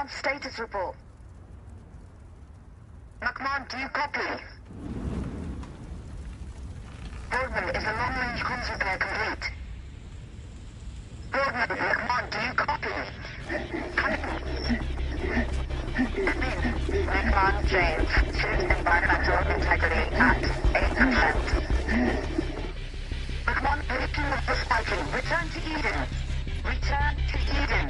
McMahon status report. McMahon, do you copy? Boardman, is the long-range comms repair complete? Boardman, McMahon, do you copy? McMahon, James, suit environmental integrity at 8%. McMahon, breaking of the spiking. Return to Eden. Return to Eden.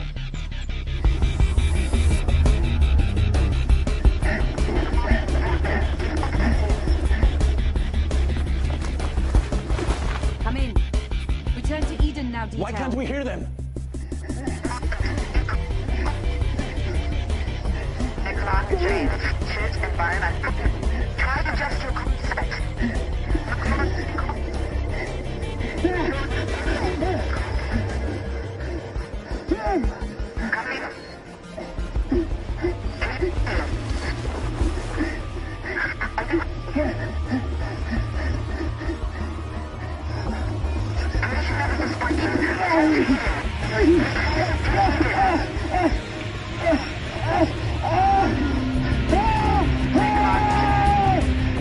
Come in. Return to Eden now, Detail. Why can't we hear them? McMahon, James, suit environmental. Try to adjust your concept.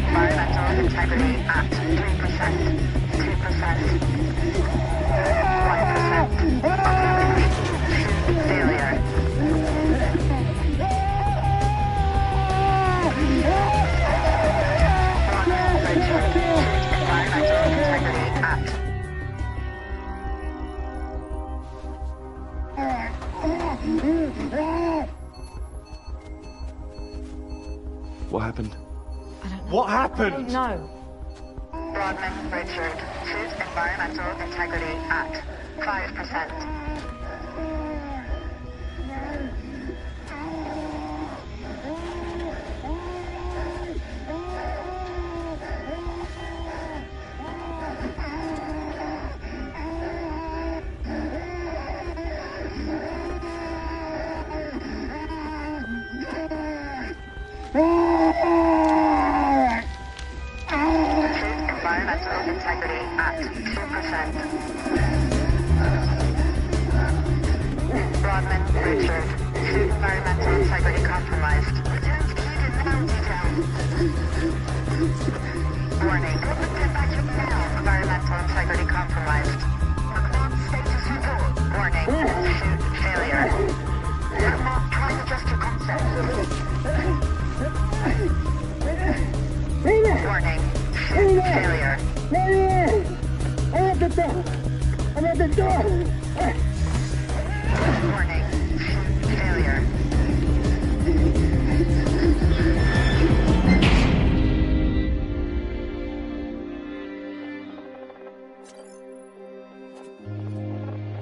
Environmental integrity at 3%, 2%, 1%. Failure. Environmental integrity at. What happened? I don't know. What happened? No. Broadman, Richard, suit environmental integrity at 5%. Environmental integrity at 2%. Broadman, Richard, suit environmental integrity compromised. Return to Eden now, Detail. Warning, get back to now. Environmental integrity compromised. McMahon status report. Warning, suit failure. McMahon, try to adjust your concept. Warning, suit failure. I'm at the door! I'm at the door! Warning, suit failure.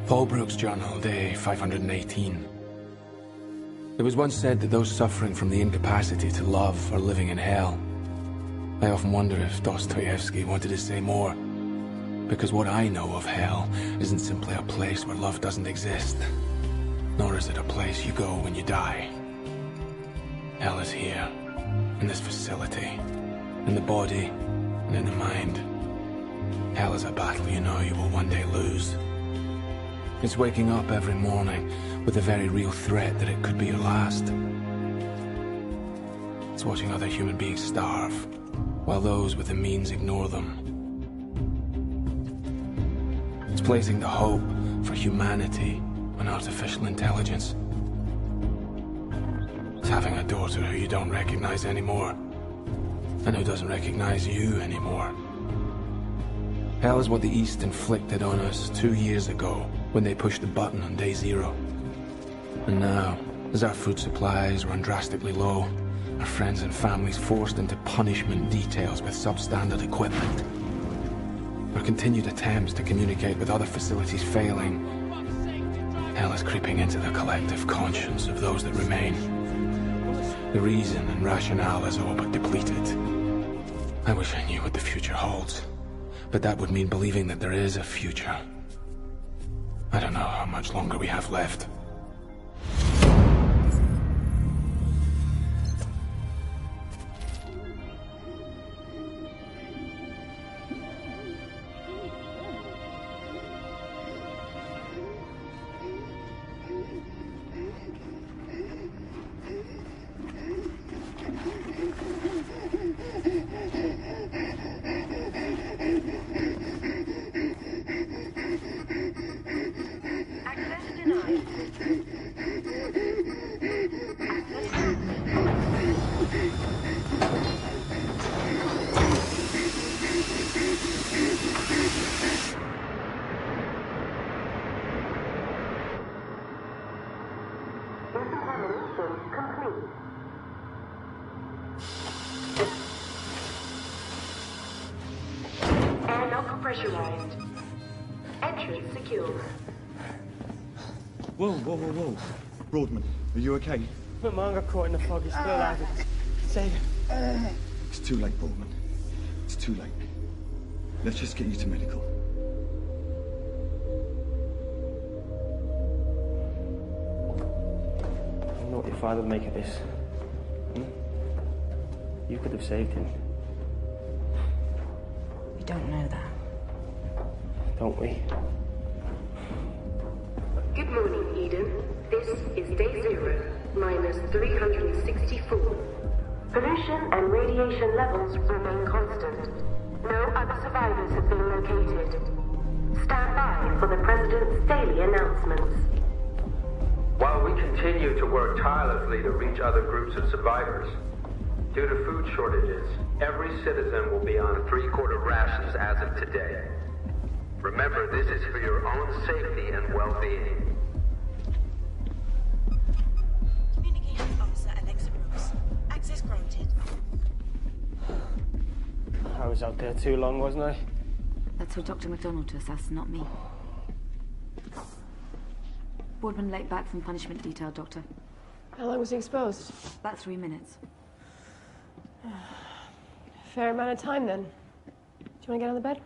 Paul Brooks' journal, day 518. It was once said that those suffering from the incapacity to love are living in hell. I often wonder if Dostoevsky wanted to say more, because what I know of hell isn't simply a place where love doesn't exist, nor is it a place you go when you die. Hell is here, in this facility, in the body and in the mind. Hell is a battle you know you will one day lose. It's waking up every morning with the very real threat that it could be your last. It's watching other human beings starve, while those with the means ignore them. It's placing the hope for humanity on artificial intelligence. It's having a daughter who you don't recognize anymore, and who doesn't recognize you anymore. Hell is what the East inflicted on us 2 years ago when they pushed the button on day zero. And now, as our food supplies run drastically low, our friends and families forced into punishment details with substandard equipment, our continued attempts to communicate with other facilities failing, hell is creeping into the collective conscience of those that remain. The reason and rationale is all but depleted. I wish I knew what the future holds, but that would mean believing that there is a future. I don't know how much longer we have left. Decontamination complete. Airlock pressurized. Entrance secure. Whoa, whoa, whoa, whoa. Broadman, are you okay? My mom got caught in the fog. He's still alive. Save him. It's too late, Broadman. It's too late. Let's just get you to medical. I don't know what your father would make of this. You could have saved him. We don't know that. Don't we? Good morning, Eden. This is day 0, minus 364. Pollution and radiation levels remain constant. No other survivors have been located. Stand by for the President's daily announcements. While we continue to work tirelessly to reach other groups of survivors, due to food shortages, every citizen will be on 3-quarter rations as of today. Remember, this is for your own safety and well-being. Communications Officer Alexa Brooks. Access granted. I was out there too long, wasn't I? That's for Dr. McDonald to assess, not me. Boardman late back from punishment detail, Doctor. How long was he exposed? About 3 minutes. Fair amount of time, then. Do you want to get on the bed?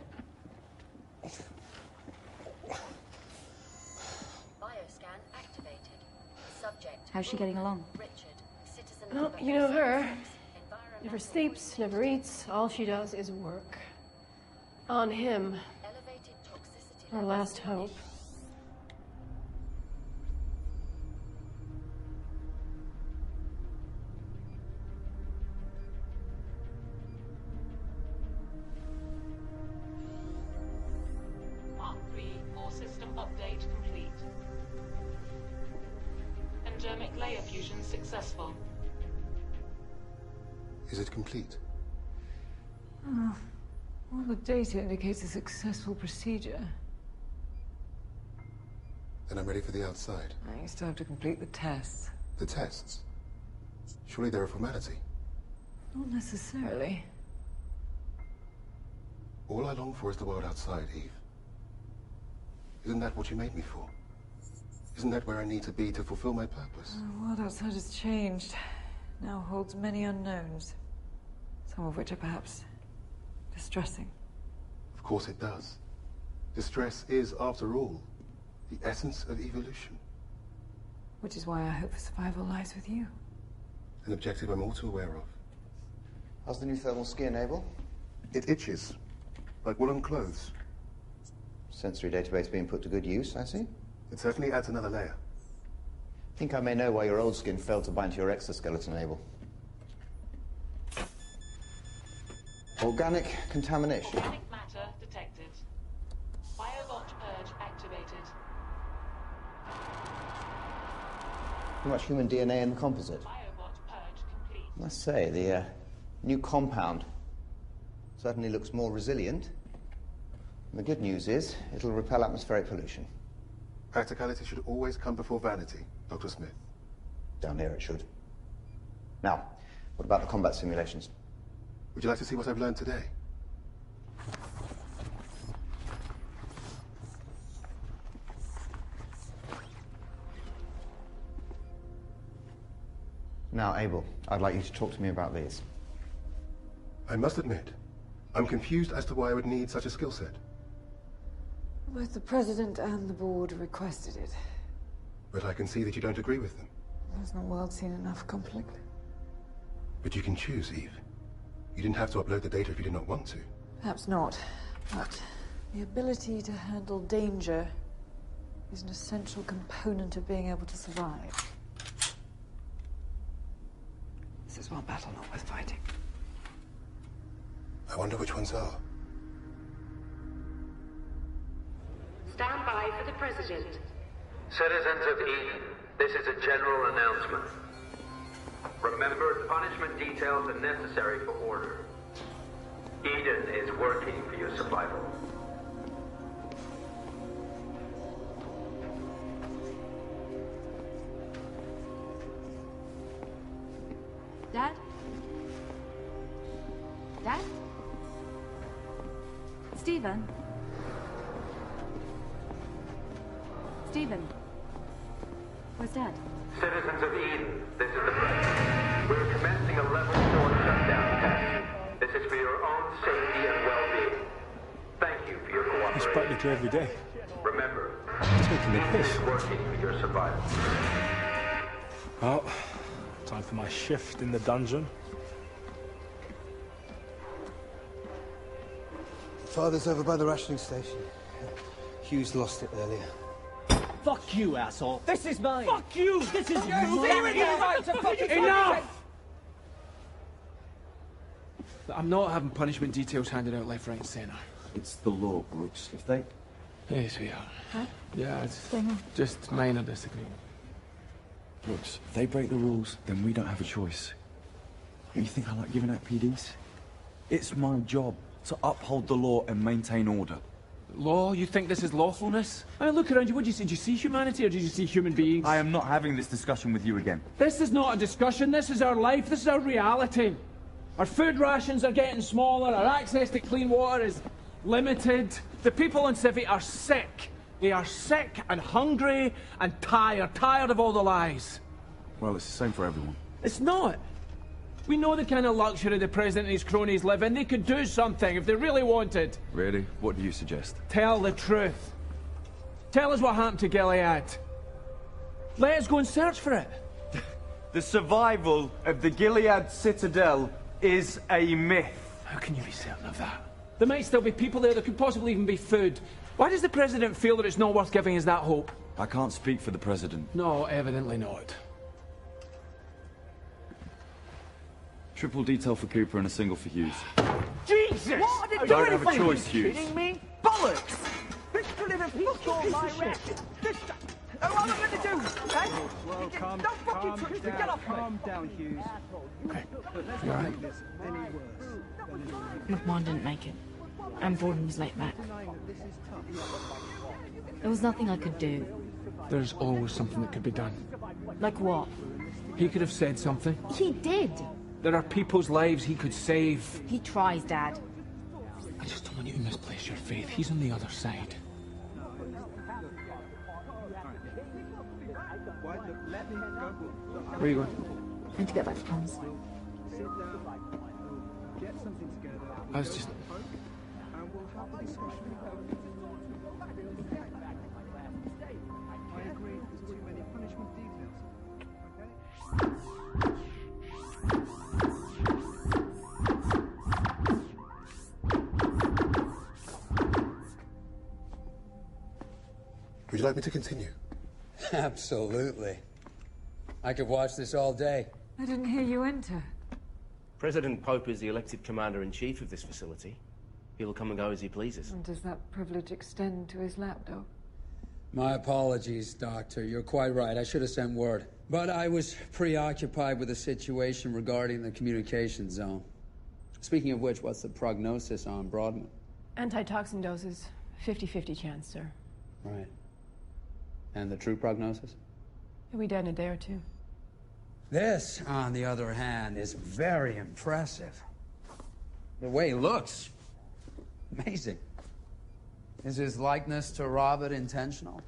Bioscan activated. Subject. How's she getting along? Richard, citizen. Well, you know her. Never sleeps, never eats. All she does is work. On him. Elevated toxicity. Our last hope. Mark 3, core system update complete. Endemic layer fusion successful. Is it complete? All the data indicates a successful procedure. Then I'm ready for the outside. I still have to complete the tests. The tests? Surely they're a formality. Not necessarily. All I long for is the world outside, Eve. Isn't that what you made me for? Isn't that where I need to be to fulfill my purpose? The world outside has changed. Now holds many unknowns. Some of which are perhaps distressing. Of course it does. Distress is, after all, the essence of evolution. Which is why I hope for survival lies with you. An objective I'm all too aware of. How's the new thermal skin, Abel? It itches. Like woolen clothes. Sensory database being put to good use, I see. It certainly adds another layer. Think I may know why your old skin failed to bind to your exoskeleton, Abel. Organic contamination. Organic matter detected. Biobot purge activated. Too much human DNA in the composite. Biobot purge complete. I must say, the new compound certainly looks more resilient. And the good news is, it'll repel atmospheric pollution. Practicality should always come before vanity, Dr. Smith. Down here it should. Now, what about the combat simulations? Would you like to see what I've learned today? Now, Abel, I'd like you to talk to me about these. I must admit, I'm confused as to why I would need such a skill set. Both the President and the Board requested it. But I can see that you don't agree with them. Has the world seen enough conflict? But you can choose, Eve. You didn't have to upload the data if you did not want to. Perhaps not, but the ability to handle danger is an essential component of being able to survive. This is one battle not worth fighting. I wonder which ones are. Stand by for the President. Citizens of Eden, this is a general announcement. Remember, punishment details are necessary for order. Eden is working for your survival. Stephen? Stephen? Where's Dad? Citizens of Eden, this is the President. We're commencing a level 4 shutdown test. This is for your own safety and well-being. Thank you for your cooperation. It's practically every day. Remember, Just making me Eden piss. is working for your survival. Well, time for my shift in the dungeon. Father's over by the rationing station. Hughes lost it earlier. Fuck you, asshole. This is mine! Fuck you! This is Enough! I'm not having punishment details handed out left, right, and centre. It's the law, Brooks. If they... Hey, sweetheart. Huh? Yeah, it's just minor disagreement. Brooks, if they break the rules, then we don't have a choice. You think I like giving out PDs? It's my job to uphold the law and maintain order. Law? You think this is lawfulness? I mean, look around you. What did you see? Did you see humanity or did you see human beings? I am not having this discussion with you again. This is not a discussion. This is our life. This is our reality. Our food rations are getting smaller. Our access to clean water is limited. The people on Civi are sick. They are sick and hungry and tired of all the lies. Well, it's the same for everyone. It's not. We know the kind of luxury the President and his cronies live in. They could do something if they really wanted. Really? What do you suggest? Tell the truth. Tell us what happened to Gilead. Let us go and search for it. The survival of the Gilead Citadel is a myth. How can you be certain of that? There might still be people there. There could possibly even be food. Why does the President feel that it's not worth giving us that hope? I can't speak for the President. No, evidently not. Triple detail for Cooper and a single for Hughes. Jesus! What? I didn't Don't have a choice, Hughes. Kidding me? Bollocks! This delivered piece stole my ration. This... Oh, what am I going to do? Eh? Well, calm down, Hughes. Okay. You all right? McMahon didn't make it. And Borden was late back. There was nothing I could do. There's always something that could be done. Like what? He could have said something. He did. There are people's lives he could save. He tries, Dad. I just don't want you to misplace your faith. He's on the other side. Where are you going? I need to get back to Tom's. I was just... Would you like me to continue? Absolutely. I could watch this all day. I didn't hear you enter. President Pope is the elected commander-in-chief of this facility. He'll come and go as he pleases. And does that privilege extend to his lapdog? My apologies, Doctor. You're quite right. I should have sent word. But I was preoccupied with the situation regarding the communication zone. Speaking of which, what's the prognosis on Broadman? Antitoxin doses, 50-50 chance, sir. Right. And the true prognosis? He'll be dead in a day or two. This, on the other hand, is very impressive. The way he looks. Amazing. Is his likeness to Robert intentional?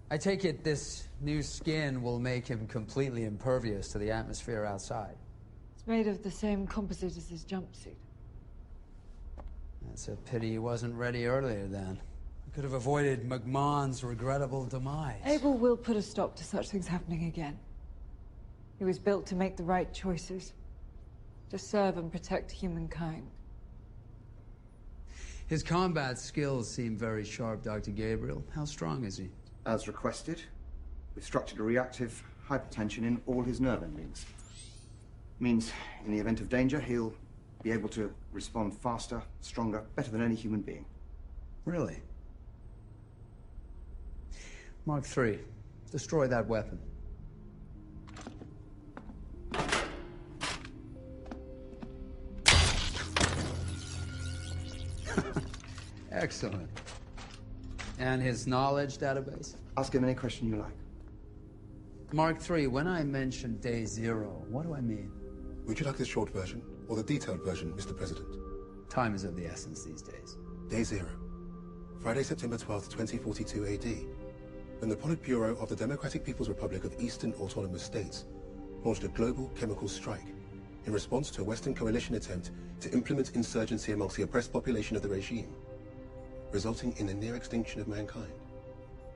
I take it this new skin will make him completely impervious to the atmosphere outside. It's made of the same composite as his jumpsuit. That's a pity he wasn't ready earlier then. I could have avoided McMahon's regrettable demise. Abel will put a stop to such things happening again. He was built to make the right choices. To serve and protect humankind. His combat skills seem very sharp, Dr. Gabriel. How strong is he? As requested, we've structured a reactive hypertension in all his nerve endings. Means, in the event of danger, he'll be able to respond faster, stronger, better than any human being. Really? Mark III. Destroy that weapon. Excellent. And his knowledge database? Ask him any question you like. Mark III, when I mention day zero, what do I mean? Would you like the short version or the detailed version, Mr. President? Time is of the essence these days. Day 0. Friday, September 12th, 2042 AD. When the Politburo of the Democratic People's Republic of Eastern Autonomous States launched a global chemical strike in response to a Western coalition attempt to implement insurgency amongst the oppressed population of the regime, resulting in the near extinction of mankind.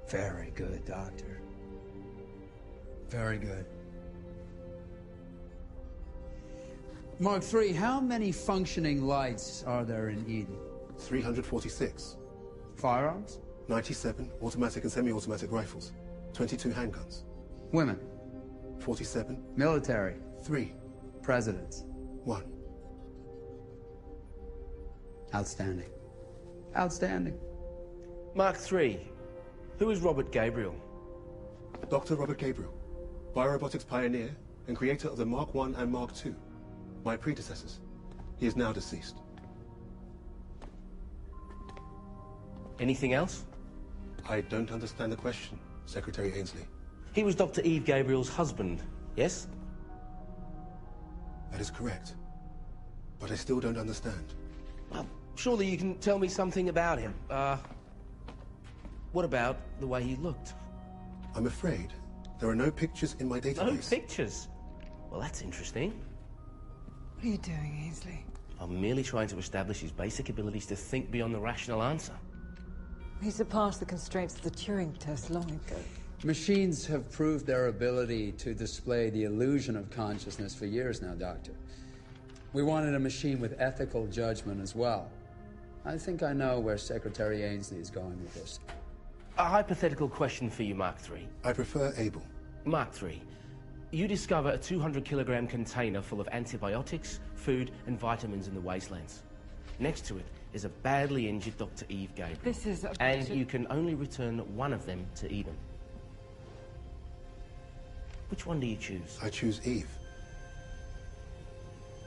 Very good, Doctor. Very good. Mark III, how many functioning lights are there in Eden? 346. Firearms? 97 automatic and semi-automatic rifles. 22 handguns. Women? 47. Military? 3. Presidents? 1. Outstanding. Outstanding. Mark III. Who is Robert Gabriel? Dr. Robert Gabriel, biorobotics pioneer and creator of the Mark I and Mark II. My predecessors. He is now deceased. Anything else? I don't understand the question, Secretary Ainsley. He was Dr. Eve Gabriel's husband, yes? That is correct. But I still don't understand. Well, surely you can tell me something about him. What about the way he looked? I'm afraid there are no pictures in my database. No pictures? Well, that's interesting. What are you doing, Ainsley? I'm merely trying to establish his basic abilities to think beyond the rational answer. He surpassed the constraints of the Turing test long ago. Machines have proved their ability to display the illusion of consciousness for years now, Doctor. We wanted a machine with ethical judgment as well. I think I know where Secretary Ainsley is going with this. A hypothetical question for you, Mark III. I prefer Abel. Mark III, you discover a 200-kilogram container full of antibiotics, food, and vitamins in the wastelands. Next to it is a badly injured Dr. Eve Gabriel. This is a... And you can only return one of them to Eden. Which one do you choose? I choose Eve.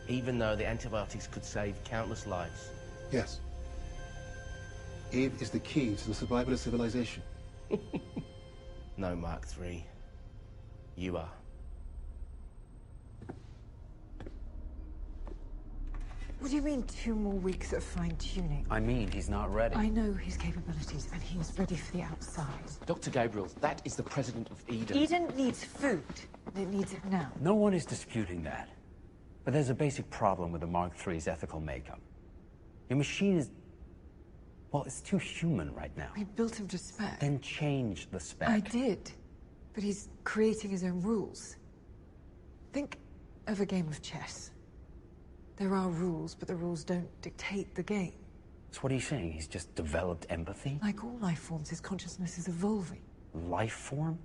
Even though the antibiotics could save countless lives? Yes. Eve is the key to the survival of civilization. No, Mark III. You are. What do you mean 2 more weeks of fine-tuning? I mean, he's not ready. I know his capabilities, and he is ready for the outside. Dr. Gabriel, that is the president of Eden. Eden needs food, and it needs it now. No one is disputing that. But there's a basic problem with the Mark III's ethical makeup. Your machine is... well, it's too human right now. We built him to spec. Then change the spec. I did. But he's creating his own rules. Think of a game of chess. There are rules, but the rules don't dictate the game. So what are you saying? He's just developed empathy? Like all life forms, his consciousness is evolving. Life form?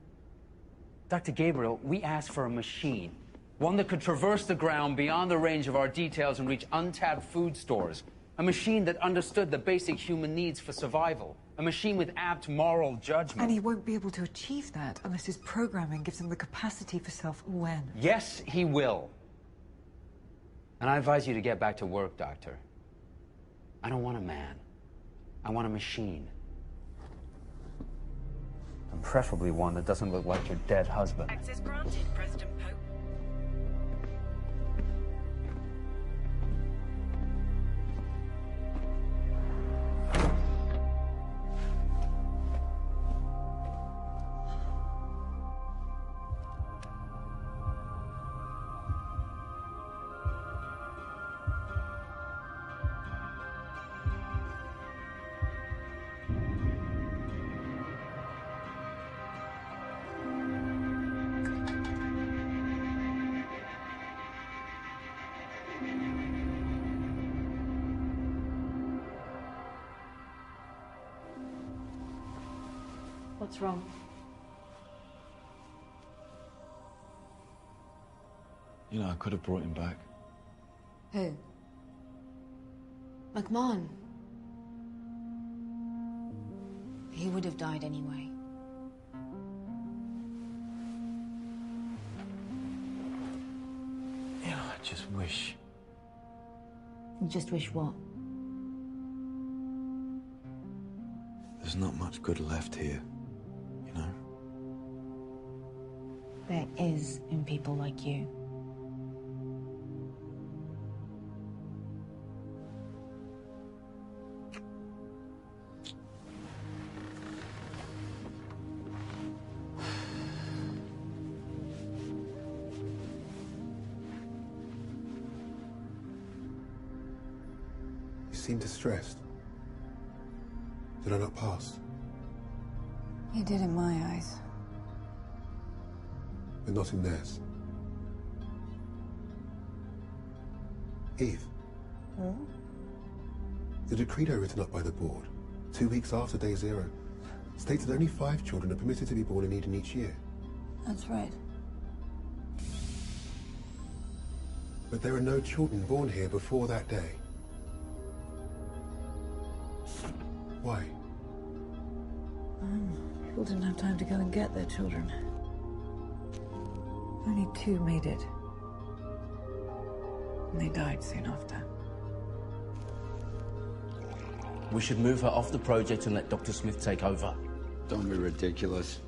Dr. Gabriel, we asked for a machine. One that could traverse the ground beyond the range of our details and reach untapped food stores. A machine that understood the basic human needs for survival. A machine with apt moral judgment. And he won't be able to achieve that unless his programming gives him the capacity for self-awareness. Yes, he will. And I advise you to get back to work, Doctor. I don't want a man. I want a machine. And preferably one that doesn't look like your dead husband. Access granted, President Pope. What's wrong? You know, I could have brought him back. Who? McMahon. He would have died anyway. You know, I just wish... You just wish what? There's not much good left here, you know? There is in people like you. seem distressed. Did I not pass? You did in my eyes. But not in theirs. Eve. Hmm? The decreto written up by the board, 2 weeks after day 0, states that only 5 children are permitted to be born in Eden each year. That's right. But there are no children born here before that day. Why? People didn't have time to go and get their children. Only 2 made it. And they died soon after. We should move her off the project and let Dr. Smith take over. Don't be ridiculous.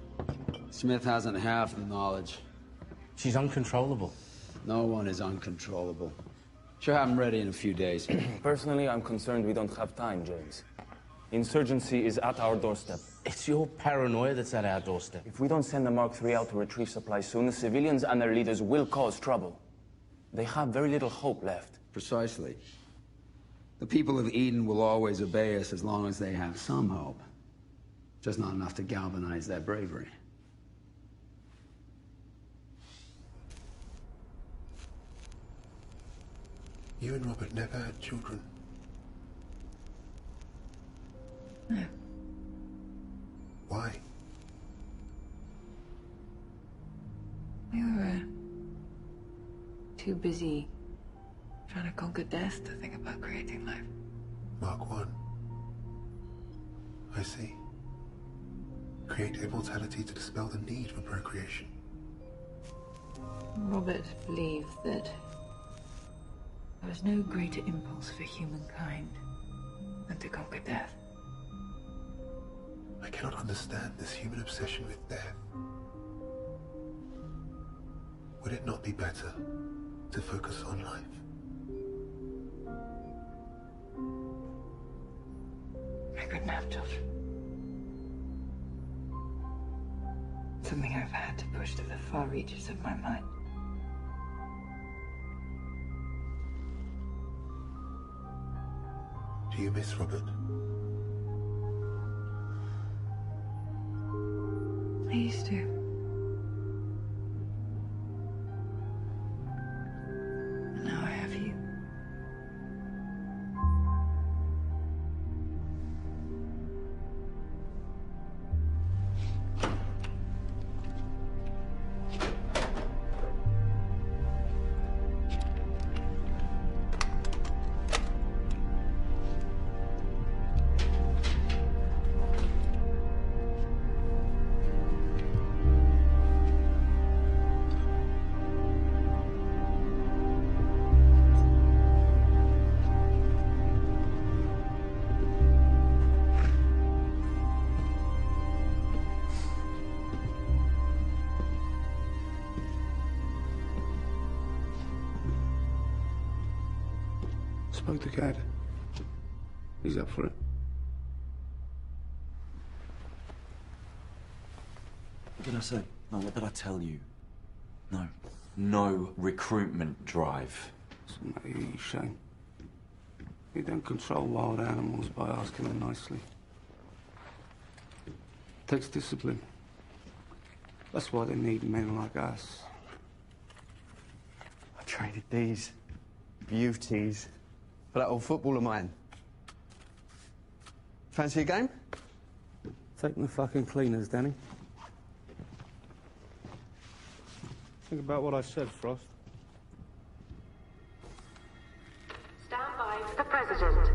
Smith hasn't half the knowledge. She's uncontrollable. No one is uncontrollable. She'll have him ready in a few days. Personally, I'm concerned we don't have time, James. Insurgency is at our doorstep. It's your paranoia that's at our doorstep. If we don't send the Mark III out to retrieve supplies soon, the civilians and their leaders will cause trouble. They have very little hope left. Precisely. The people of Eden will always obey us as long as they have some hope. Just not enough to galvanize their bravery. You and Robert never had children. No. Why? We were too busy trying to conquer death to think about creating life. Mark 1. I see. Create immortality to dispel the need for procreation. Robert believed that there was no greater impulse for humankind than to conquer death. I cannot understand this human obsession with death. Would it not be better to focus on life? I couldn't have children. Something I've had to push to the far reaches of my mind. Do you miss Robert? I used to. And now I have you. Spoke to Cad. He's up for it. What did I say? No, what did I tell you? No. No recruitment drive. What's the matter with you, Shane? You don't control wild animals by asking them nicely. It takes discipline. That's why they need men like us. I traded these beauties for that old football of mine. Fancy a game? Taking the fucking cleaners, Danny. Think about what I said, Frost. Stand by for the President.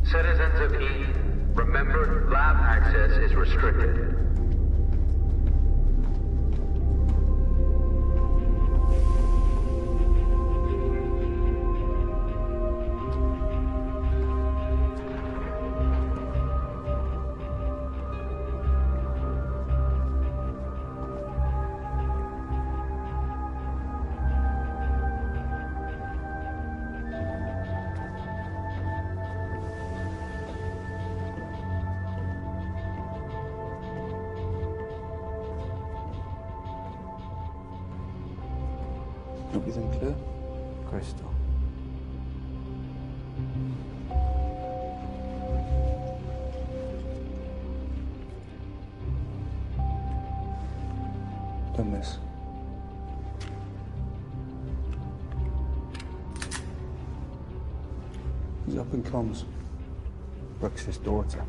Citizens of Eden, remember lab access is restricted. Everything clear? Crystal. open this. He's up in comms. Brooks' daughter.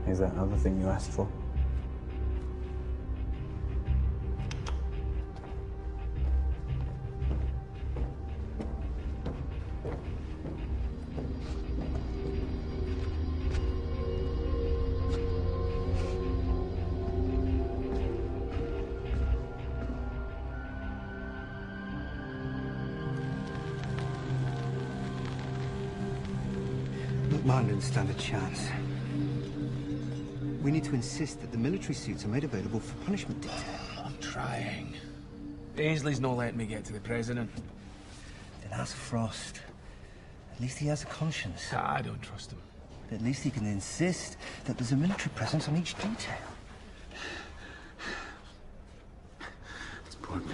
Is that another thing you asked for? Look, mine didn't stand a chance. We need to insist that the military suits are made available for punishment detail. I'm trying. Ainsley's not letting me get to the president. Then ask Frost. At least he has a conscience. I don't trust him. But at least he can insist that there's a military presence on each detail. It's important.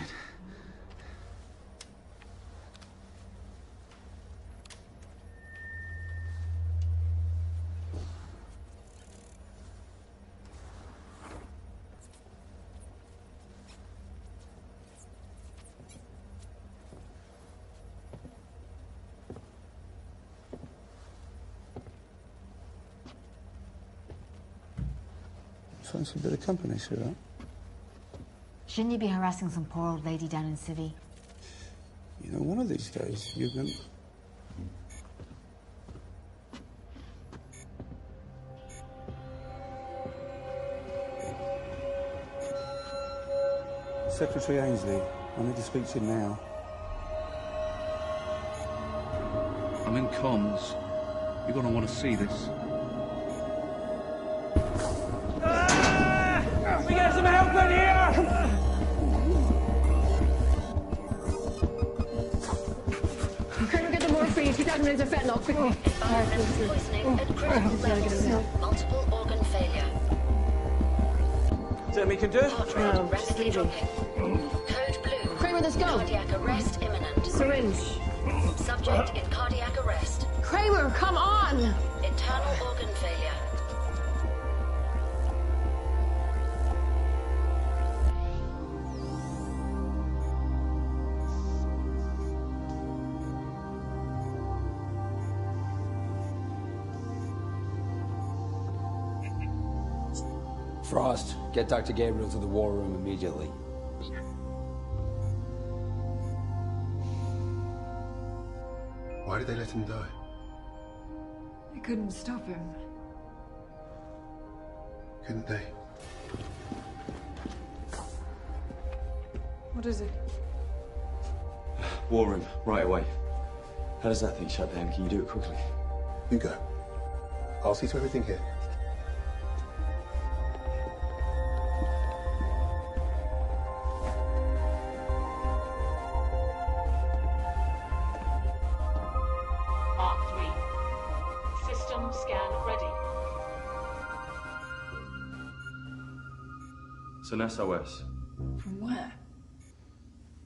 Fancy a bit of company, sweetheart? Shouldn't you be harassing some poor old lady down in Civvy? You know, one of these days, you're gonna... Secretary Ainsley, I need to speak to you now. I'm in comms. You're gonna want to see this. We got some help in here! Kramer, get the morphine. 2,000 minutes of fentanyl, quickly. Environmental poisoning at critical levels. Multiple organ failure. Is that me can do? Heart rate rapidly dropping. Code blue. Kramer, let's go. Cardiac arrest imminent. Syringe. Subject in cardiac arrest. Kramer, come on! Internal organ failure. Frost, get Dr. Gabriel to the war room immediately. Why did they let him die? They couldn't stop him. Couldn't they? What is it? War room, right away. How does that thing shut down? Can you do it quickly? You go. I'll see to everything here. Mark 3. System scan ready. It's an SOS. From where?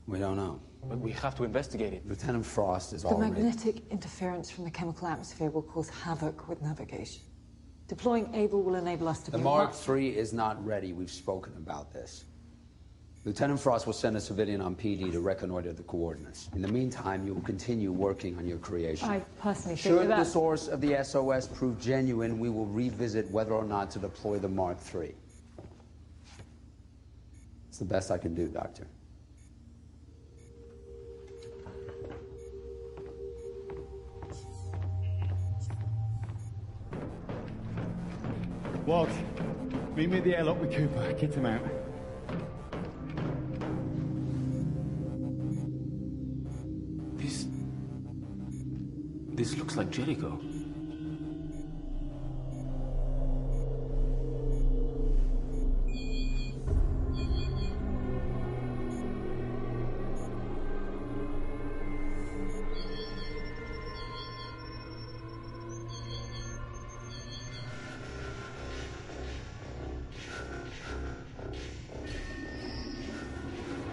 We don't know. But we have to investigate it. Lieutenant Frost is The already... magnetic interference from the chemical atmosphere will cause havoc with navigation. Deploying Able will enable us to The be Mark III is not ready. We've spoken about this. Lieutenant Frost will send a civilian on PD to reconnoiter the coordinates. In the meantime, you will continue working on your creation. I personally think Should that... the source of the SOS prove genuine, we will revisit whether or not to deploy the Mark III. It's the best I can do, Doctor. Walt, meet me at the airlock with Cooper. Get him out. This looks like Jericho.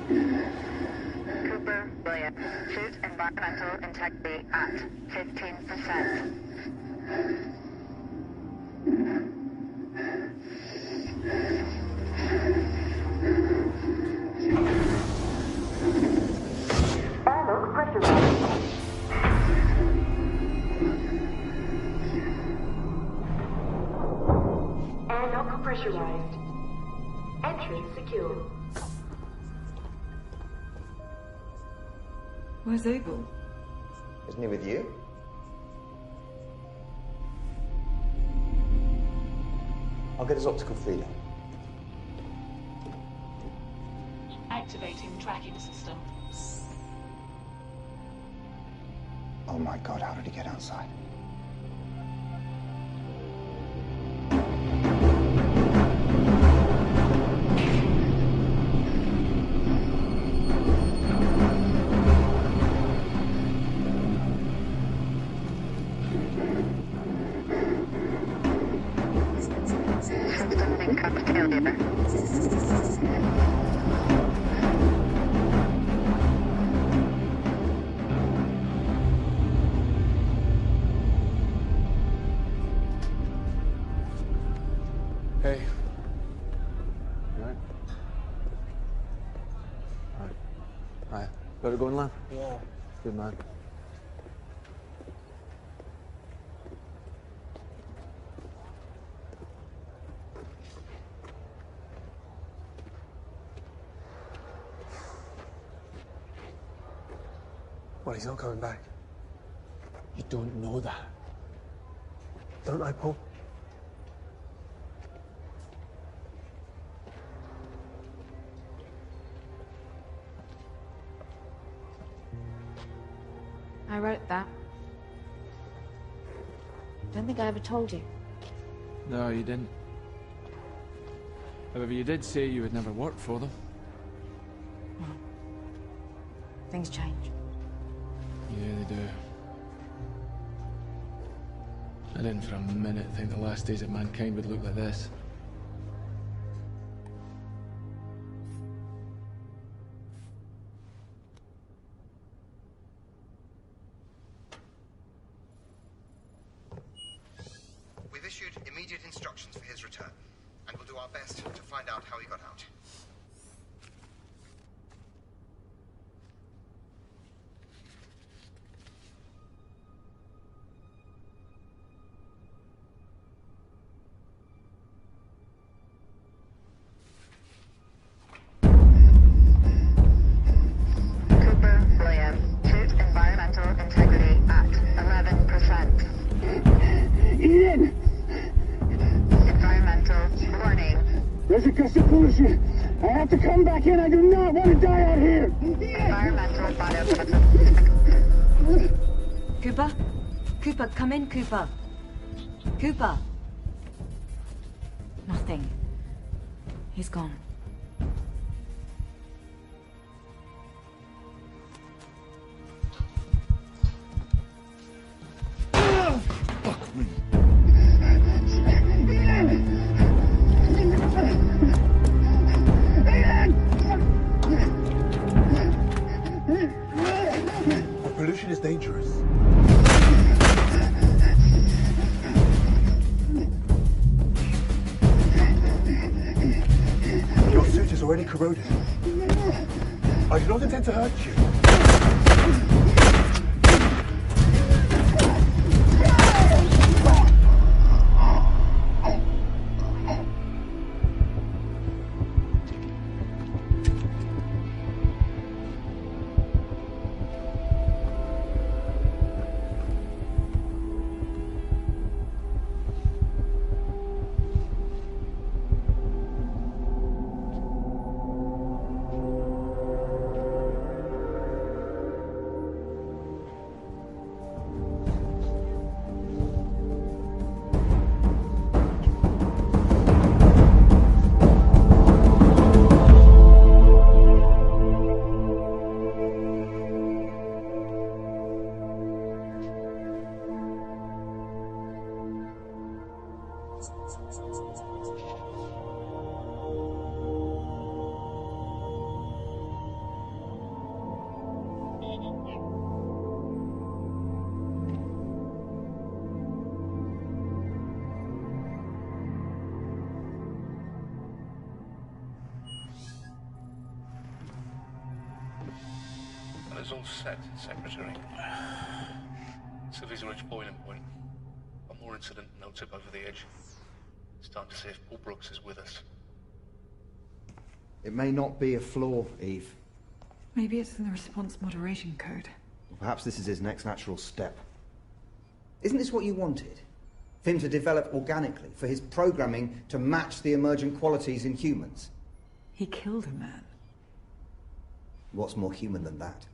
Cooper, Williams. Suit environmental integrity at 15%. pressurized. Entry secure. Where's Abel? Isn't he with you? I'll get his optical feeder. Activating tracking system. Oh my God, how did he get outside? Hey. You all right? All right. Let it go in line? Yeah. Good, man. Well, he's not coming back. You don't know that. Don't I, Paul? I wrote that. Don't think I ever told you. No, you didn't. However, you did say you would never work for them. Things change. Yeah, they do. I didn't for a minute think the last days of mankind would look like this. We've issued immediate instructions for his return, and we'll do our best to find out how he got out. Cooper, William. Shoot environmental integrity at 11%. Ian! Environmental warning. There's a gust of pollution. I have to come back in. I do not want to die out here. Environmental biochemical. Cooper? Cooper, come in, Cooper. Cooper. Nothing. He's gone. Fuck me. But pollution is dangerous. Your suit is already corroded. I do not intend to hurt you. Well, it's all set, Secretary. Civies are reached boiling point. One more incident and they'll tip over the edge. It's time to see if Paul Brooks is with us. It may not be a flaw, Eve. Maybe it's in the response moderation code. Or perhaps this is his next natural step. Isn't this what you wanted? For him to develop organically, for his programming to match the emergent qualities in humans? He killed a man. What's more human than that?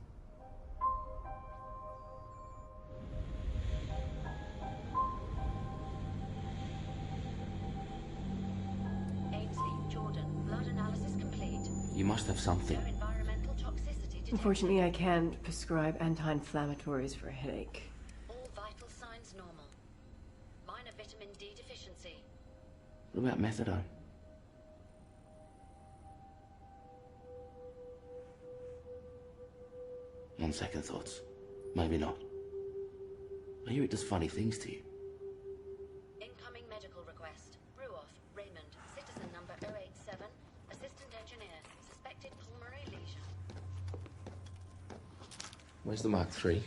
You must have something. Unfortunately, I can't prescribe anti-inflammatories for a headache. All vital signs normal. Minor vitamin D deficiency. What about methadone? On second thoughts, maybe not. I hear it does funny things to you. Incoming medical request. Ruoff, Raymond, citizen number 087, assistant engineer, suspected pulmonary lesion. Where's the Mark III?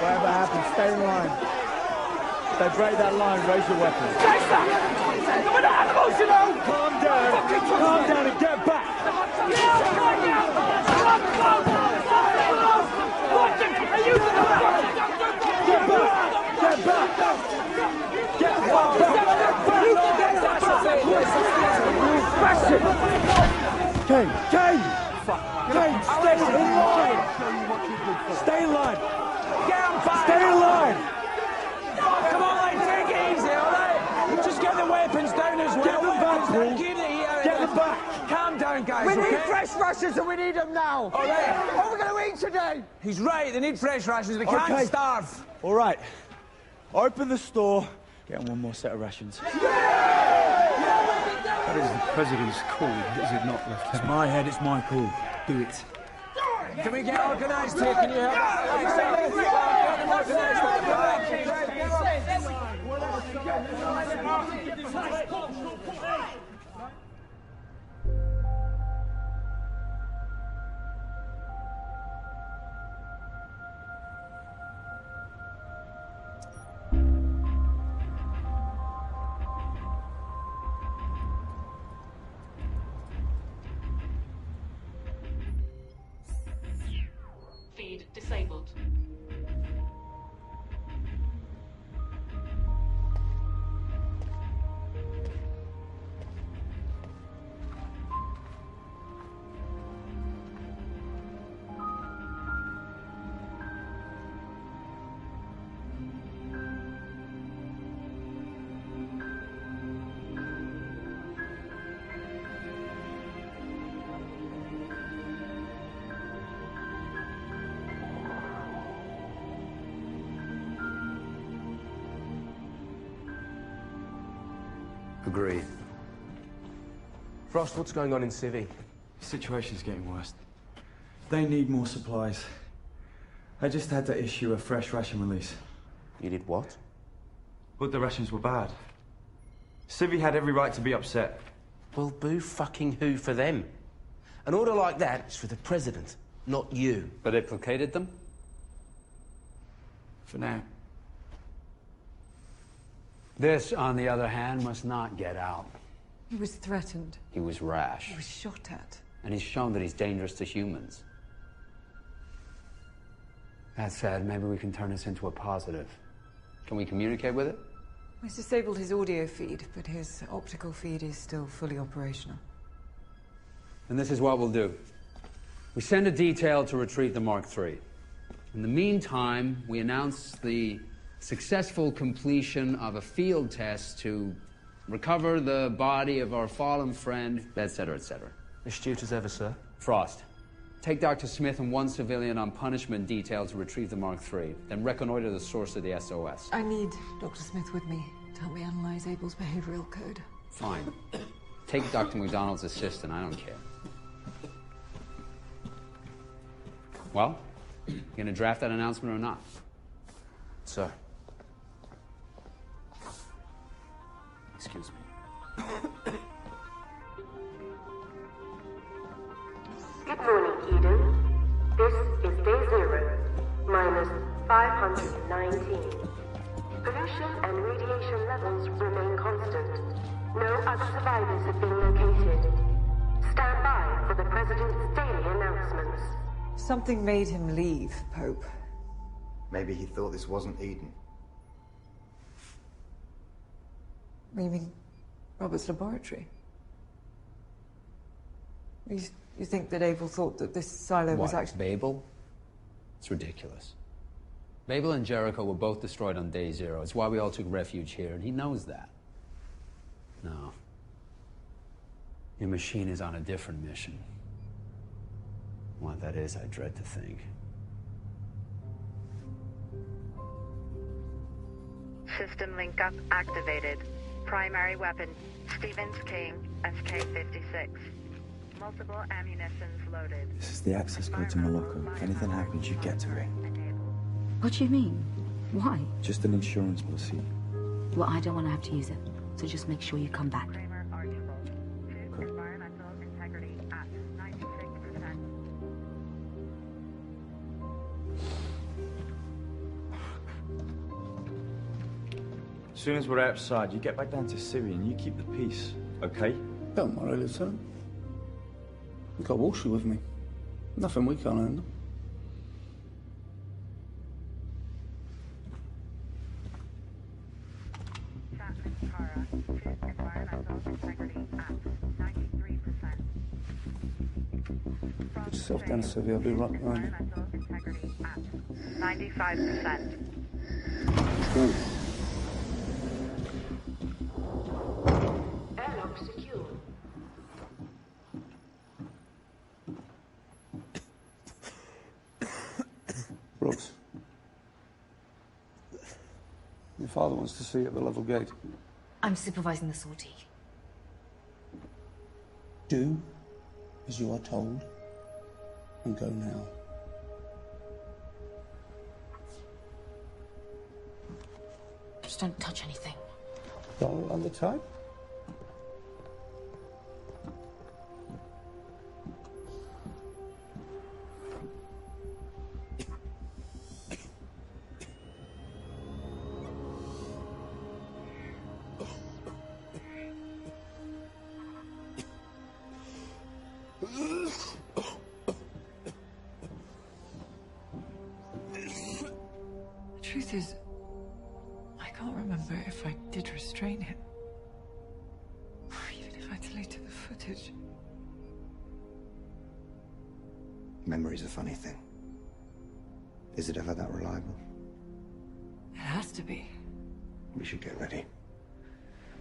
Whatever happens, stay in line. If they break that line, raise your weapons. Jason! We're not animals, you know! Calm down and get back! Get back! Kane! Stay in line! Stay in line! Stay in line! Come on, like, take it easy, all right? Just get the weapons down as well. Get them back, Paul. Get them back. Calm down, guys, We okay? need fresh rations and we need them now. All right. What are we going to eat today? He's right, they need fresh rations. They can't starve. All right. Open the store. Get on one more set of rations. That is the president's call, is it not, Lieutenant? It's my head, it's my call. Do it. Can we get organised here? Can you help Feed disabled. Agreed. Frost, what's going on in Civi? The situation's getting worse. They need more supplies. I just had to issue a fresh ration release. You did what? But the rations were bad. Civi had every right to be upset. Well, boo fucking who for them? An order like that is for the president, not you. But it placated them? For now. This, on the other hand, must not get out. He was threatened. He was rash. He was shot at. And he's shown that he's dangerous to humans. That said, maybe we can turn this into a positive. Can we communicate with it? We've disabled his audio feed, but his optical feed is still fully operational. And this is what we'll do. We send a detail to retrieve the Mark III. In the meantime, we announce the successful completion of a field test to recover the body of our fallen friend, etc., etc. Astute as ever, sir. Frost, take Dr. Smith and one civilian on punishment detail to retrieve the Mark III, then reconnoiter the source of the SOS. I need Dr. Smith with me to help me analyze Abel's behavioral code. Fine. Take Dr. McDonald's assistant, I don't care. Well, you gonna draft that announcement or not? Sir. Excuse me. Good morning, Eden. This is day 0, minus 519. Pollution and radiation levels remain constant. No other survivors have been located. Stand by for the President's daily announcements. Something made him leave, Pope. Maybe he thought this wasn't Eden. You mean Robert's laboratory? You think that Abel thought that this silo was actually... Babel? It's ridiculous. Babel and Jericho were both destroyed on day 0. It's why we all took refuge here, and he knows that. No. Your machine is on a different mission. What that is, I dread to think. System link-up activated. Primary weapon, Stevens King, SK-56. Multiple ammunitions loaded. This is the access code to Morocco. If anything happens, you get to it. What do you mean? Why? Just an insurance policy. Well, I don't want to have to use it, so just make sure you come back. Environmental integrity at 96%. As soon as we're outside, you get back down to Syria and you keep the peace, okay? Don't worry, Lieutenant. I've got Walshy with me. Nothing we can't handle. Put yourself down, Sylvia. I'll be right behind you. 95%. Let's go. Airlock secure. Brooks. Your father wants to see you at the level gate. I'm supervising the sortie. Do as you are told and go now. Just don't touch anything. Dial under type. The truth is, I can't remember if I did restrain him. Or even if I deleted the footage. Memory's a funny thing. Is it ever that reliable? It has to be. We should get ready.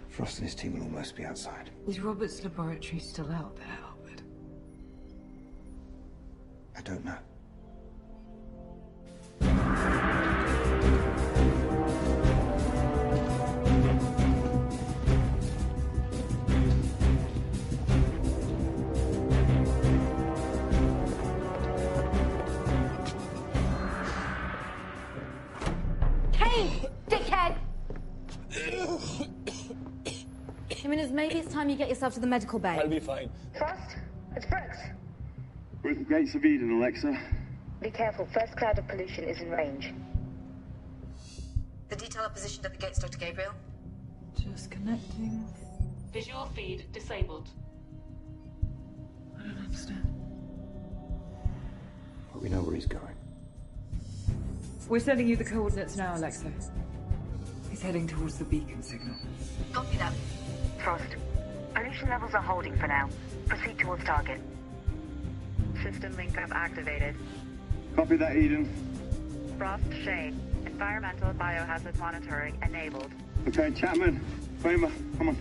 Frost and his team will almost be outside. Is Robert's laboratory still out there, Albert? I don't know. Maybe it's time you get yourself to the medical bay. I'll be fine. Frost, it's Brooks. We're at the gates of Eden, Alexa. Be careful, first cloud of pollution is in range. The detail are positioned at the gates, Dr. Gabriel. Just connecting. Visual feed disabled. I don't understand. But we know where he's going. We're sending you the coordinates now, Alexa. He's heading towards the beacon signal. Copy that. Frost, pollution levels are holding for now. Proceed towards target. System link-up activated. Copy that, Eden. Frost, Shane, Environmental biohazard monitoring enabled. Okay, Chapman, Kramer, come on.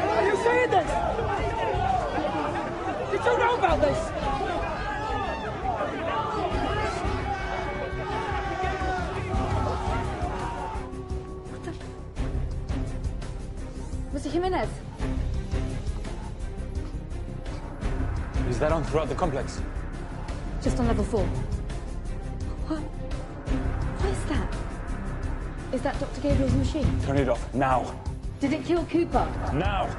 Are you seeing this? Did you know about this? Mr. Jimenez. Is that on throughout the complex? Just on level 4. What is that? Is that Dr. Gabriel's machine? Turn it off, now. Did it kill Cooper? Now!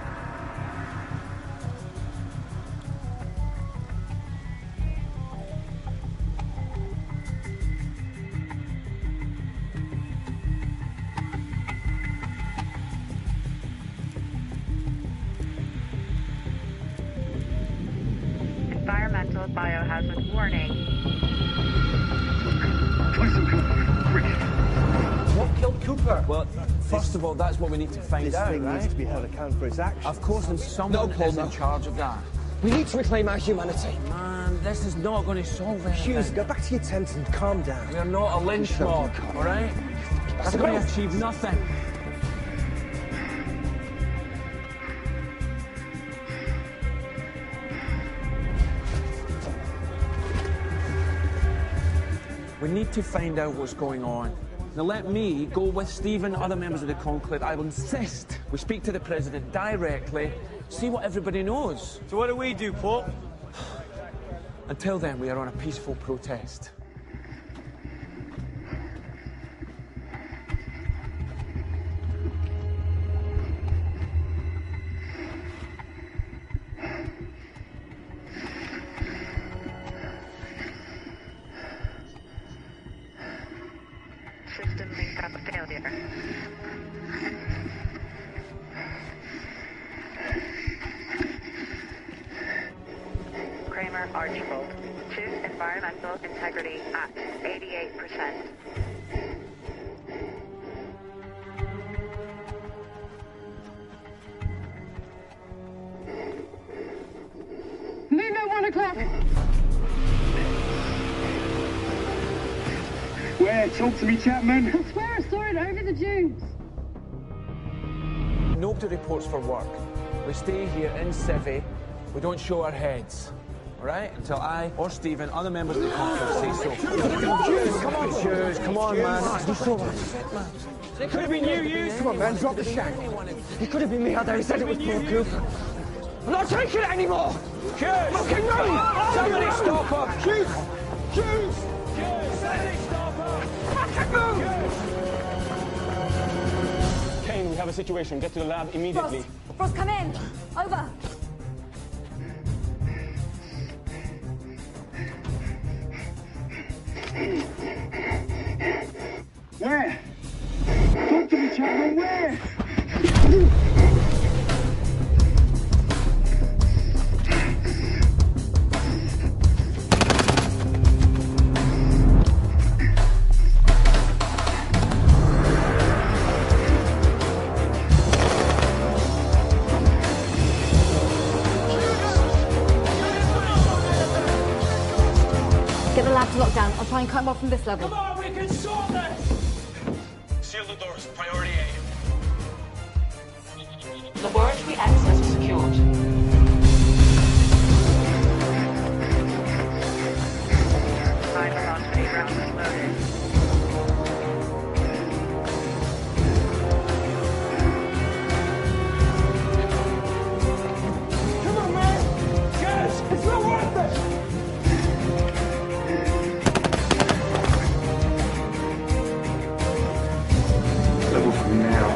Environmental biohazard warning. What killed Cooper? Well, first of all, that's what we need to find out, This thing right? needs to be held accountable for its actions. Of course, and someone is in charge of that. We need to reclaim our humanity. Man, this is not going to solve anything. Hughes, go back to your tent and calm down. We are not a lynch mob, all right? That's going to achieve nothing. We need to find out what's going on. Now let me go with Stephen, other members of the conclave. I will insist we speak to the president directly, see what everybody knows. So what do we do, Paul? Until then, we are on a peaceful protest. System link up failure. Kramer Archibald. Choose environmental integrity at 88%. Move at 1 o'clock. Where? Talk to me, Chapman. I swear I saw it over the dunes. Nobody reports for work. We stay here in Civvy. We don't show our heads. All right? Until I or Stephen, other members of the conclave say so. Hughes, come on, man. You saw what I said, man. It could have been you, Hughes. Come on, man, drop the shank. It could have been me out there who said it was Paul Cooper. I'm not taking it anymore! Hughes! Fucking move! Somebody stop her! Hughes! Hughes! Somebody stop her! Fucking move! Kane, we have a situation. Get to the lab immediately. Frost, come in. Over. Where? Talk to me, Chapman, where? Get the lab to lock down. I'll try and cut him off from this level. Come on, we can sort this! Seal the doors. Priority A. Laboratory access secured. High velocity rounds loaded. Come on, man! Yes! It's not worth it! Level from now.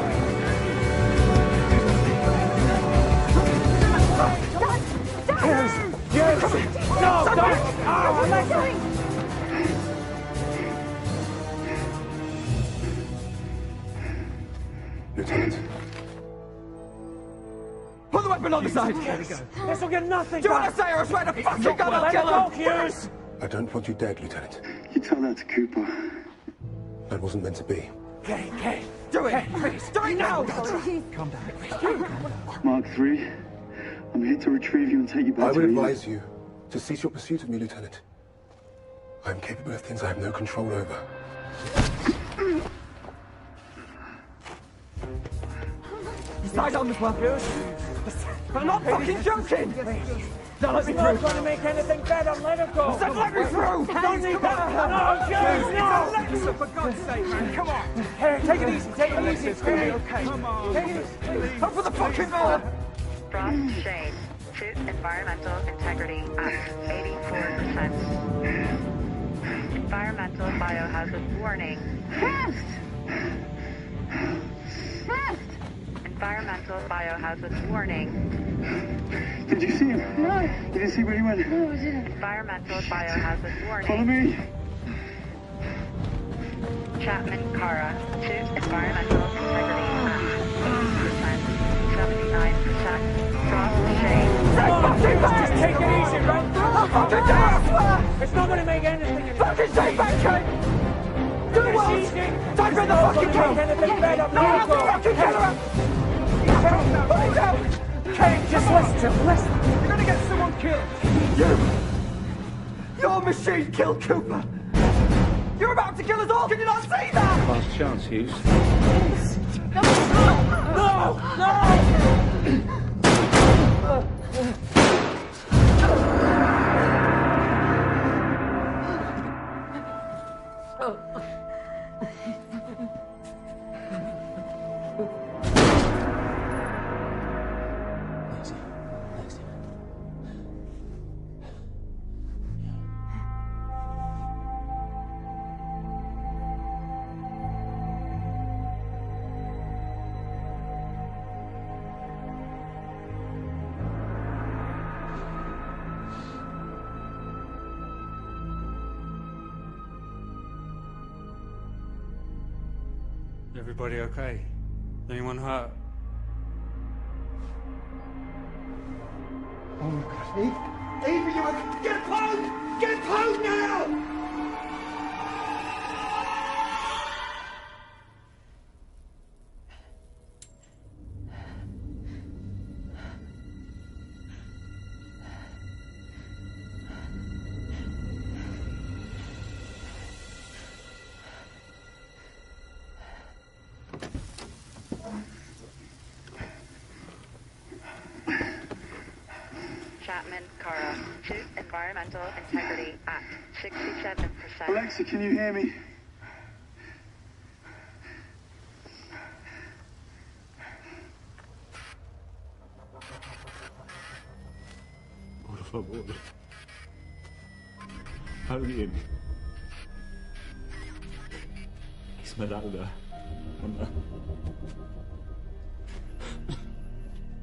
Yes! Yes! No, don't! Oh, Alexa! Lieutenant. Pull the weapon open on the side. There we go. This will get nothing Do you done. want to say or I swear to fucking God I'll Let kill it him? go, Hughes. I don't want you dead, Lieutenant. You tell that to Cooper. That wasn't meant to be. Okay. Do it! Please. Do it now! Calm down. Mark 3, I'm here to retrieve you and take you back I to would Eden. advise you to cease your pursuit of me, Lieutenant. I am capable of things I have no control over. Lie down, Miss Matthews. I'm not fucking joking! Now let me It's not through. going to make anything better. Let it go. I said let me through! Don't need that. No, Hughes, no. Alexa, for God's sake, man, come on! Hey, take it easy. Take it easy. It's gonna be okay. Come on. Take it easy. Open the fucking door! Drop shade. Suit environmental integrity at 84%. Environmental biohazard warning. Environmental biohazard warning. Did you see him? No. You didn't see where he went? No, I didn't. Environmental biohazard warning. Follow me. Chapman Kara. Suit environmental integrity at 80%. 79%. Drop shade. Just take it easy, right? I'll fucking die! It's not going to make anything. Fucking stay back, Kate! Do what? Time for the fucking kill! No, I'm the fucking killer! Put it down! Kate, just listen. You're gonna get someone killed! Your machine killed Cooper! You're about to kill us all! Can you not see that? Last chance, Hughes. No! No! Everybody okay? Anyone hurt? Oh my God, Eve, you get home! Get home now! Chapman Kara. Suit environmental integrity at 67%. Alexa, can you hear me? Por favor. Alguien. Esmeralda. Mamá.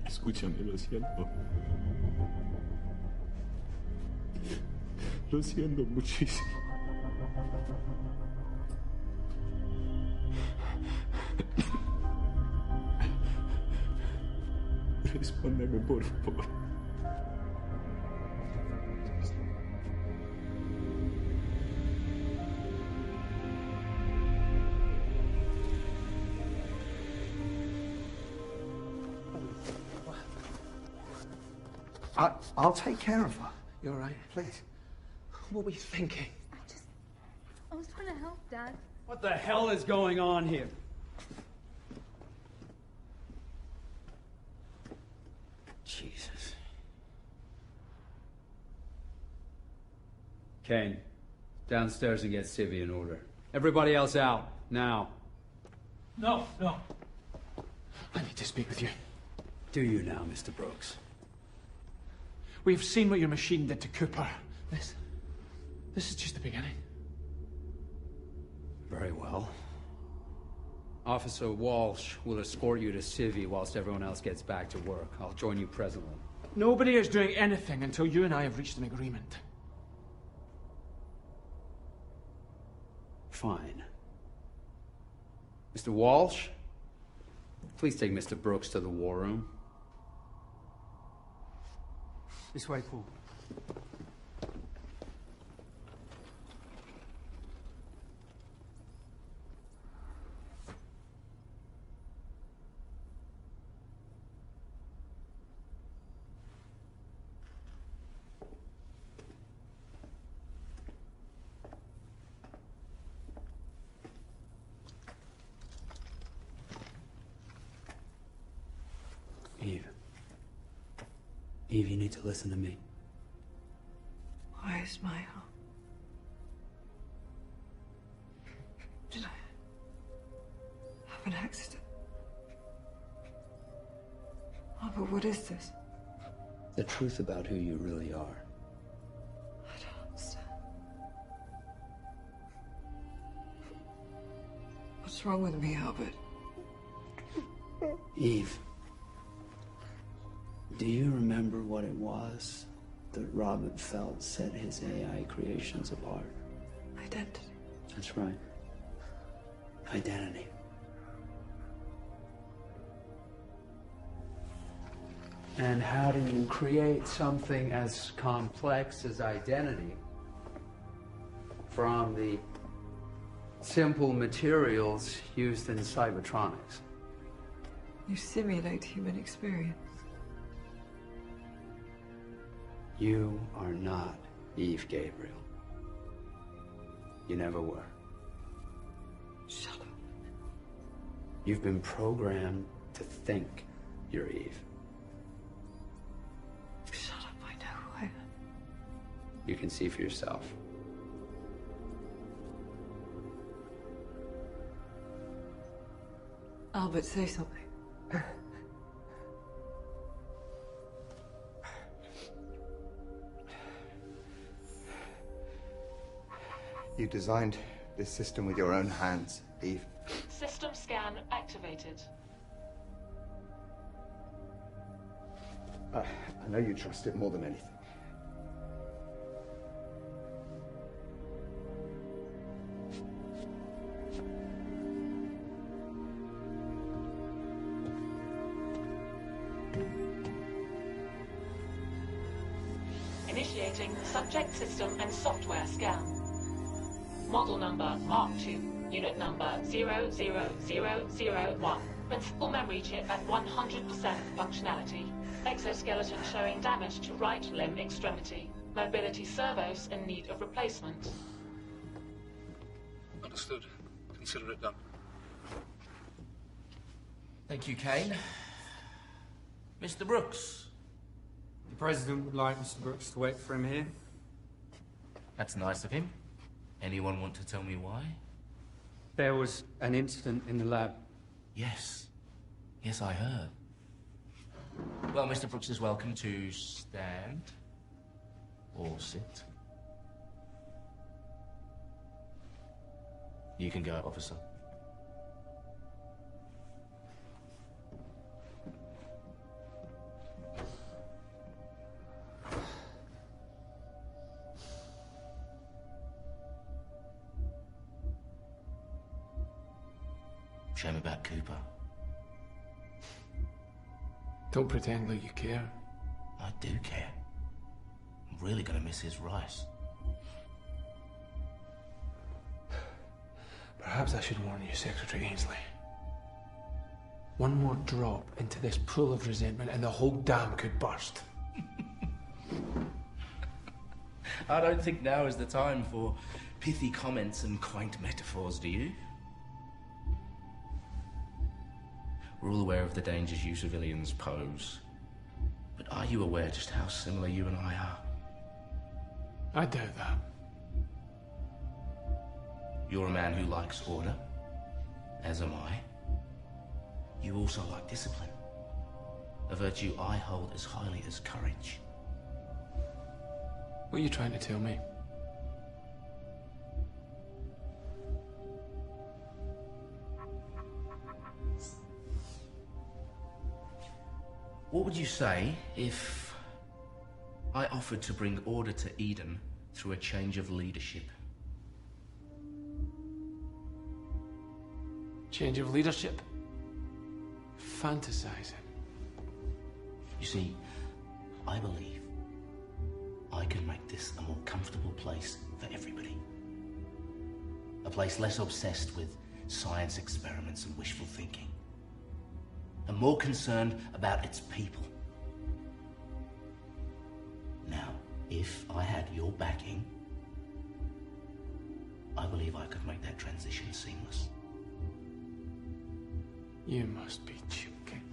Escúchame, lo siento. Lo siento muchísimo. Respóndeme, por favor. I'll take care of her. You all right? Please. What were you thinking? I was trying to help, Dad. What the hell is going on here? Jesus. Kane, downstairs and get Civvy in order. Everybody else out, now. No. I need to speak with you. Do you now, Mr. Brooks? We've seen what your machine did to Cooper. This is just the beginning. Very well. Officer Walsh will escort you to Civvy whilst everyone else gets back to work. I'll join you presently. Nobody is doing anything until you and I have reached an agreement. Fine. Mr. Walsh, please take Mr. Brooks to the war room. This way, Paul. Eve. Eve, you need to listen to me. Why is my home? Did I have an accident? Oh, but what is this? The truth about who you really are. I don't understand. What's wrong with me, Albert? Eve. Do you remember what it was that Robert felt set his AI creations apart? Identity. That's right. Identity. And how do you create something as complex as identity from the simple materials used in cybertronics? You simulate human experience. You are not Eve Gabriel. You never were. Shut up. You've been programmed to think you're Eve. Shut up, I know who I am. You can see for yourself. Albert, say something. You designed this system with your own hands, Eve. System scan activated. I know you trust it more than anything. Initiating subject system and software scan. Model number Mark II, unit number 00001. Principal memory chip at 100% functionality. Exoskeleton showing damage to right limb extremity. Mobility servos in need of replacement. Understood. Consider it done. Thank you, Kane. Mr. Brooks. The President would like Mr. Brooks to wait for him here. That's nice of him. Anyone want to tell me why? There was an incident in the lab. Yes. Yes, I heard. Well, Mr. Brooks is welcome to stand or sit. You can go, officer. Shame about Cooper. Don't pretend like you care. I do care. I'm really gonna miss his rice. Perhaps I should warn you, Secretary Ainsley. One more drop into this pool of resentment and the whole dam could burst. I don't think now is the time for pithy comments and quaint metaphors, do you? We're all aware of the dangers you civilians pose. But are you aware just how similar you and I are? I doubt that. You're a man who likes order, as am I. You also like discipline, a virtue I hold as highly as courage. What are you trying to tell me? What would you say if I offered to bring order to Eden through a change of leadership? Change of leadership? Fantasizing. You see, I believe I can make this a more comfortable place for everybody. A place less obsessed with science experiments and wishful thinking, and more concerned about its people. Now, if I had your backing, I believe I could make that transition seamless. You must be joking.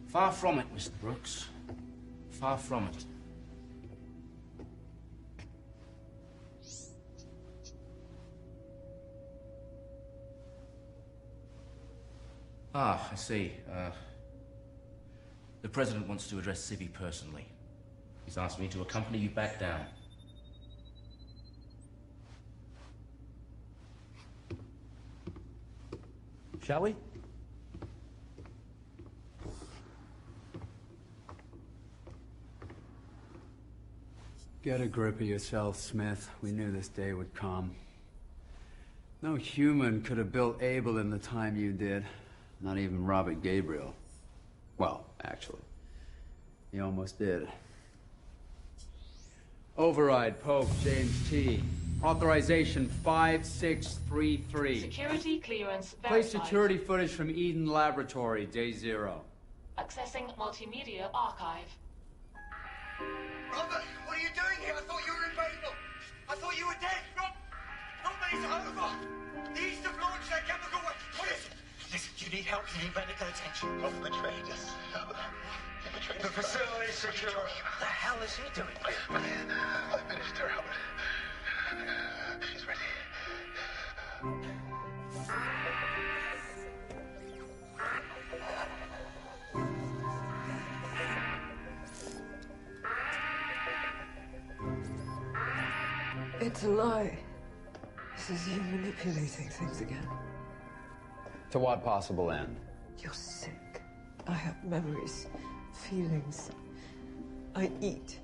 Far from it, Mr. Brooks. Far from it. I see. The President wants to address Civvy personally. He's asked me to accompany you back down. Shall we? Get a grip of yourself, Smith. We knew this day would come. No human could have built Abel in the time you did. Not even Robert Gabriel. Well, actually, he almost did. Override, Pope James T. Authorization 5633. Security clearance verified. Play security footage from Eden Laboratory, day 0. Accessing multimedia archive. Robert, what are you doing here? I thought you were in Babel. I thought you were dead. Robert, it's over. The East have launched their chemical weapons. What is it? Listen, you need help. You need medical attention. Off the traders. The facility's secure. What the hell is he doing? I finished her, Robert. She's ready. It's a lie. This is you manipulating things again. To what possible end? You're sick. I have memories, feelings. I eat.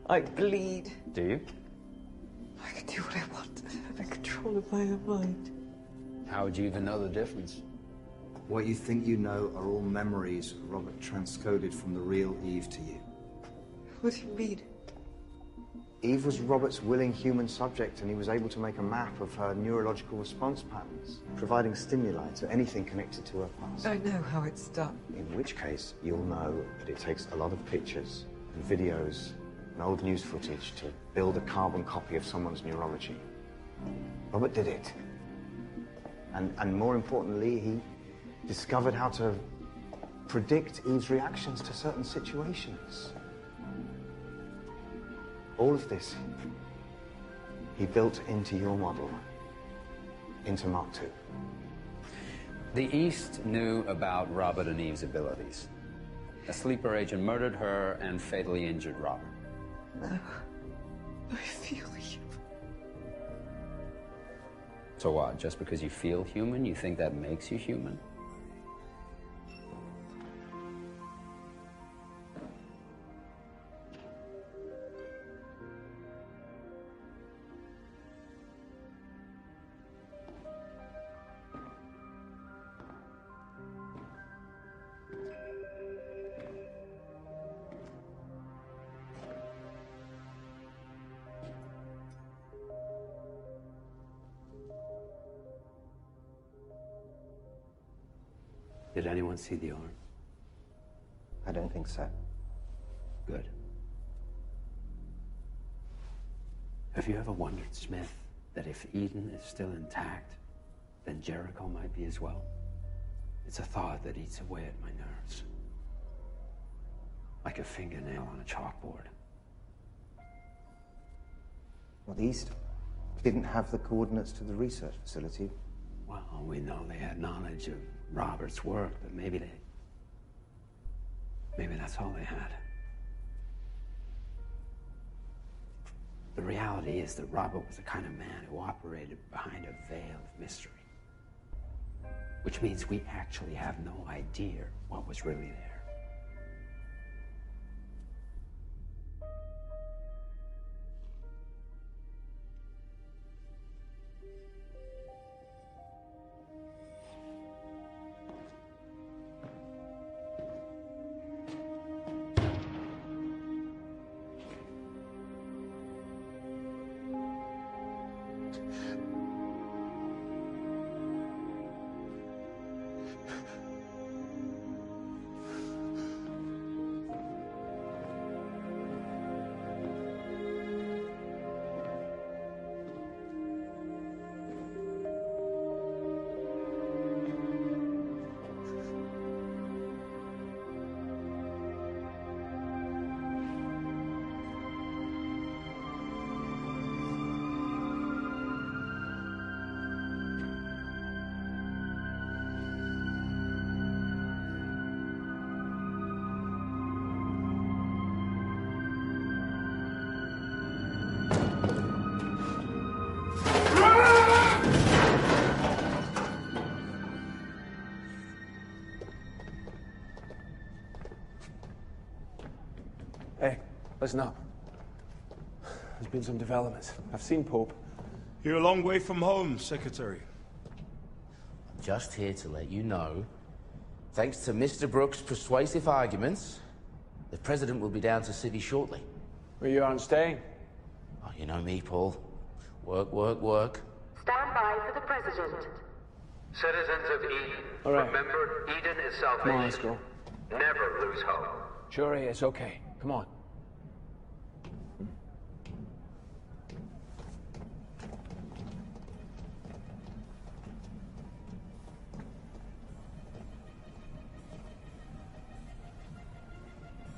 I bleed. Do you? I can do what I want. I'm in control of my own mind. How would you even know the difference? What you think you know are all memories Robert transcoded from the real Eve to you. What do you mean? Eve was Robert's willing human subject, and he was able to make a map of her neurological response patterns, providing stimuli to anything connected to her past. I know how it's done. In which case, you'll know that it takes a lot of pictures and videos and old news footage to build a carbon copy of someone's neurology. Robert did it. And more importantly, he discovered how to predict Eve's reactions to certain situations. All of this, he built into your model, into Mark II. The East knew about Robert and Eve's abilities. A sleeper agent murdered her and fatally injured Robert. No. I feel you. So what, just because you feel human, you think that makes you human? Did anyone see the arm? I don't think so. Good. Have you ever wondered, Smith, that if Eden is still intact, then Jericho might be as well? It's a thought that eats away at my nerves. Like a fingernail on a chalkboard. Well, the East didn't have the coordinates to the research facility. Well, we know they had knowledge of Robert's work, but maybe that's all they had. The reality is that Robert was the kind of man who operated behind a veil of mystery. Which means we actually have no idea what was really there. Listen up. There's been some developments. I've seen Pope. You're a long way from home, Secretary. I'm just here to let you know, thanks to Mr. Brooks' persuasive arguments, the President will be down to Civvy shortly. Where you aren't staying? Oh, you know me, Paul. Work, work, work. Stand by for the President. Citizens of Eden, All right. remember, Eden is Come salvation. on, let's go. Never lose hope. Sure, it's okay. Come on.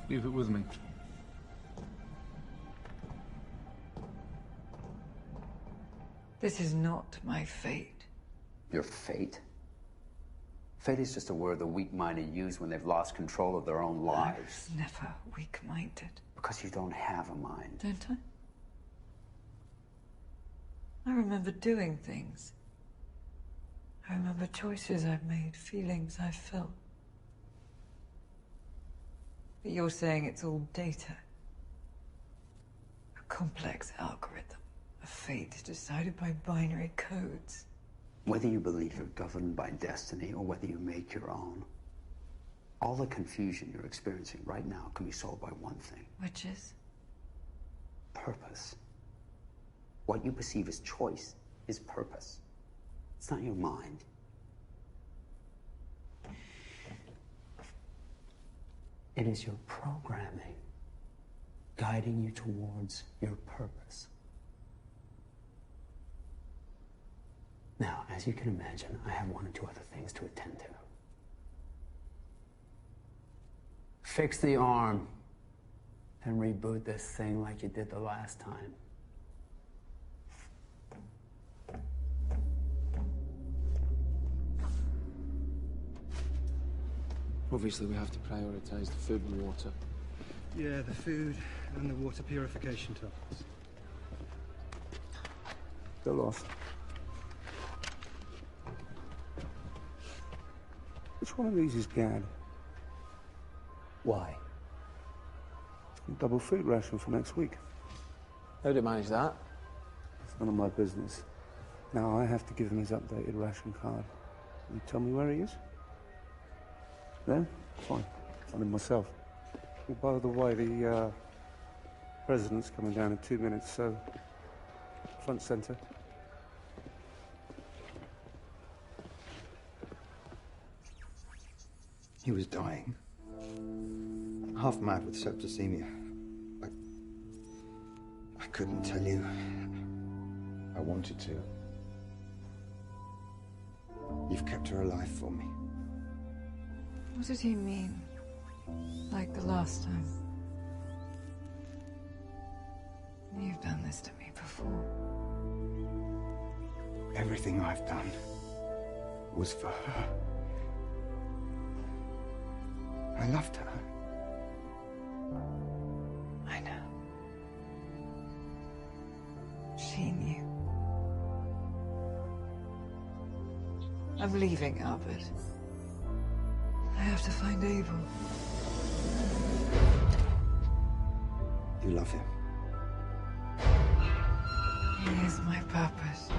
Leave it with me. This is not my fate. Your fate? Fate is just a word the weak-minded use when they've lost control of their own lives. I was never weak-minded. Because you don't have a mind. Don't I? I remember doing things. I remember choices I've made, feelings I've felt. But you're saying it's all data. A complex algorithm. A fate decided by binary codes. Whether you believe you're governed by destiny or whether you make your own, all the confusion you're experiencing right now can be solved by one thing. Which is? Purpose. What you perceive as choice is purpose. It's not your mind. It is your programming guiding you towards your purpose. Now, as you can imagine, I have one or two other things to attend to. Fix the arm, and reboot this thing like you did the last time. Obviously, we have to prioritize the food and water. Yeah, the food and the water purification tunnels. Still off. Which one of these is Gad? Why? Double food ration for next week. How do you manage that? It's none of my business. Now I have to give him his updated ration card. You tell me where he is? No? Fine. I'll him myself. Oh, by the way, the President's coming down in 2 minutes, so front center. He was dying. Half mad with septicemia. I couldn't tell you. I wanted to. You've kept her alive for me. What did he mean? Like the last time? You've done this to me before. Everything I've done was for her. I loved her. I know. She knew. I'm leaving, Albert. I have to find Abel. You love him. He is my purpose.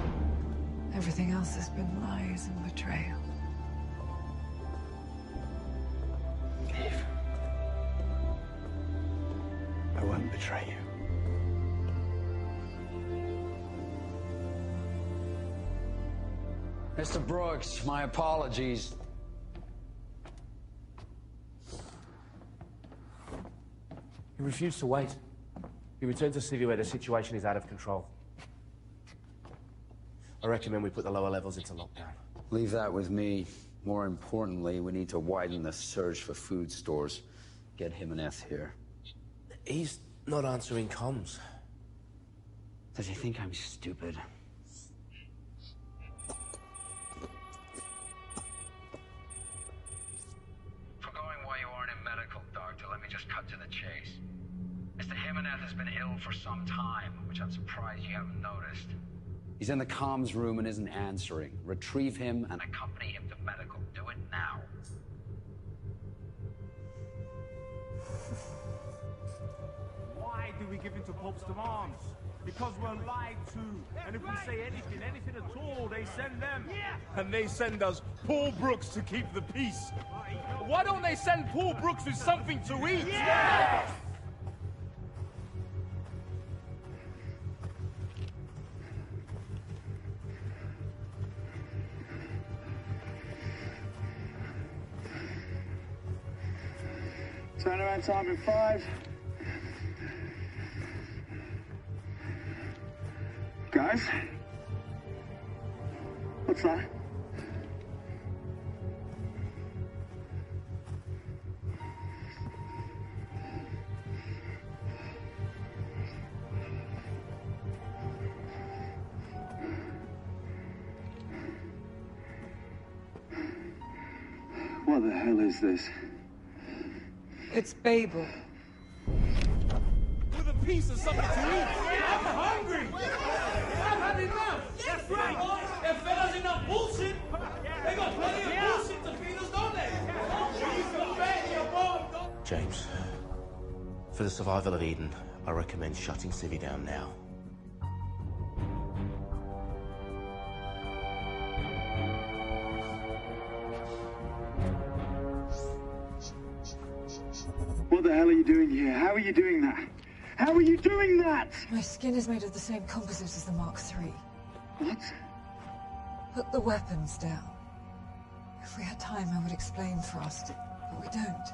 Everything else has been lies and betrayal. Eve. I won't betray you. Mr. Brooks, my apologies. He refused to wait. He returned to Civvy where the situation is out of control. I recommend we put the lower levels into lockdown. Leave that with me. More importantly, we need to widen the search for food stores. Get Jimenez here. He's not answering comms. Does he think I'm stupid? Forgoing why you aren't in medical, Doctor, let me just cut to the chase. Mr. Jimenez has been ill for some time, which I'm surprised you haven't noticed. He's in the comms room and isn't answering. Retrieve him and Accompany him to medical. Do it now. Why do we give in to Pope's demands? Because we're lied to. And if we say anything at all, they send them. And they send us Paul Brooks to keep the peace. Why don't they send Paul Brooks with something to eat? Yes! Turnaround time in 5. Guys? What's that? What the hell is this? It's Babel. With a piece of something to eat. I'm hungry. I've had enough. That's right. If fellas enough bullshit, they got plenty of bullshit to feed us, don't they? You can bet your bottom. James, for the survival of Eden, I recommend shutting Civvy down now. What the hell are you doing here? How are you doing that? How are you doing that? My skin is made of the same composite as the Mark III. What? Put the weapons down. If we had time, I would explain Frost, but we don't.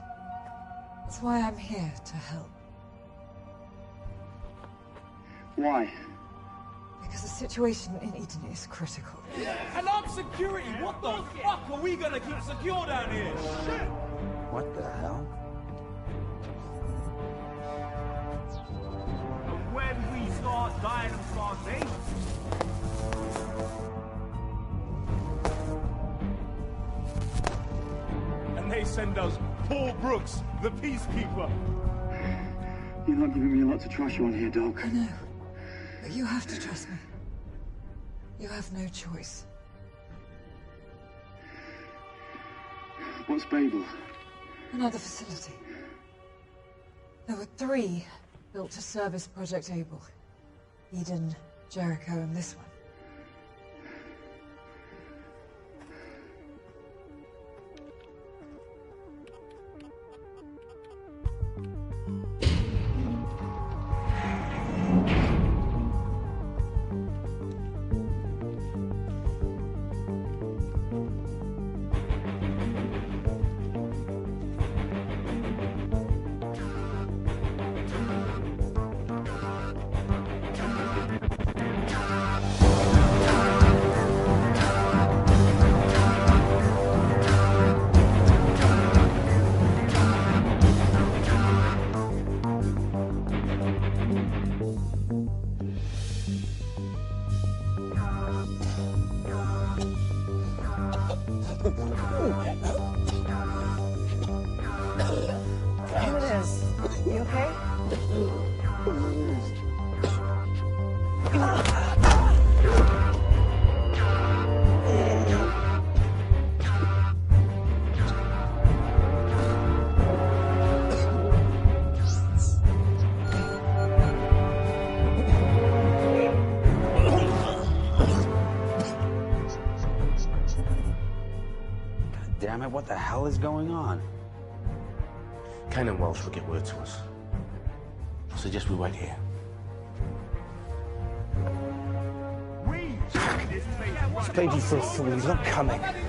That's why I'm here, to help. Why? Because the situation in Eden is critical. And I'm security. What the fuck are we gonna keep secure down here? Shit! What the hell? When we start dying of starvation. And they send us Paul Brooks, the peacekeeper. You're not giving me a lot to trust you on here, dog. I know. But you have to trust me. You have no choice. What's Babel? Another facility. There were 3 built to service Project Able. Eden, Jericho, and this one. Jimenez, you okay? Damn it, what the hell is going on? Kane and Welsh will get word to us. I suggest we wait here. Stay still, Sully. He's not coming. There's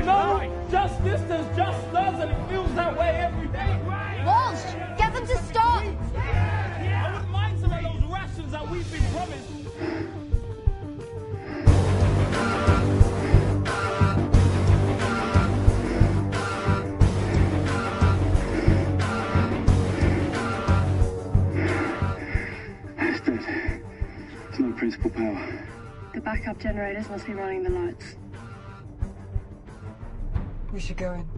no justice, there's just us, and it feels that way every day. Walsh, get them to stop! I wouldn't mind some of those rations that we've been promised. It's no principal power. The backup generators must be running the lights. We should go in.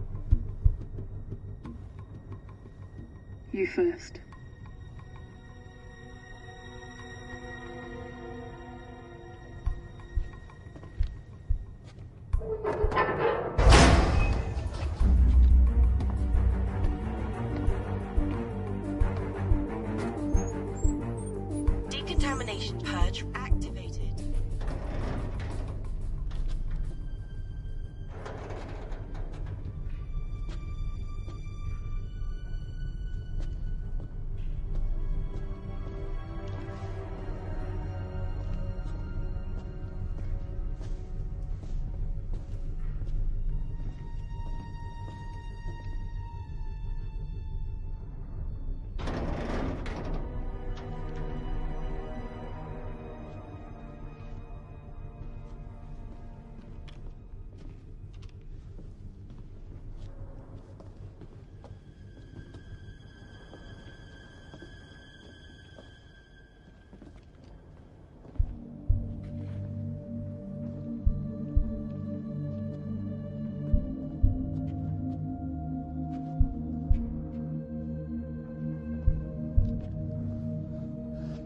You first. Decontamination purge activated.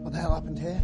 What the hell happened here?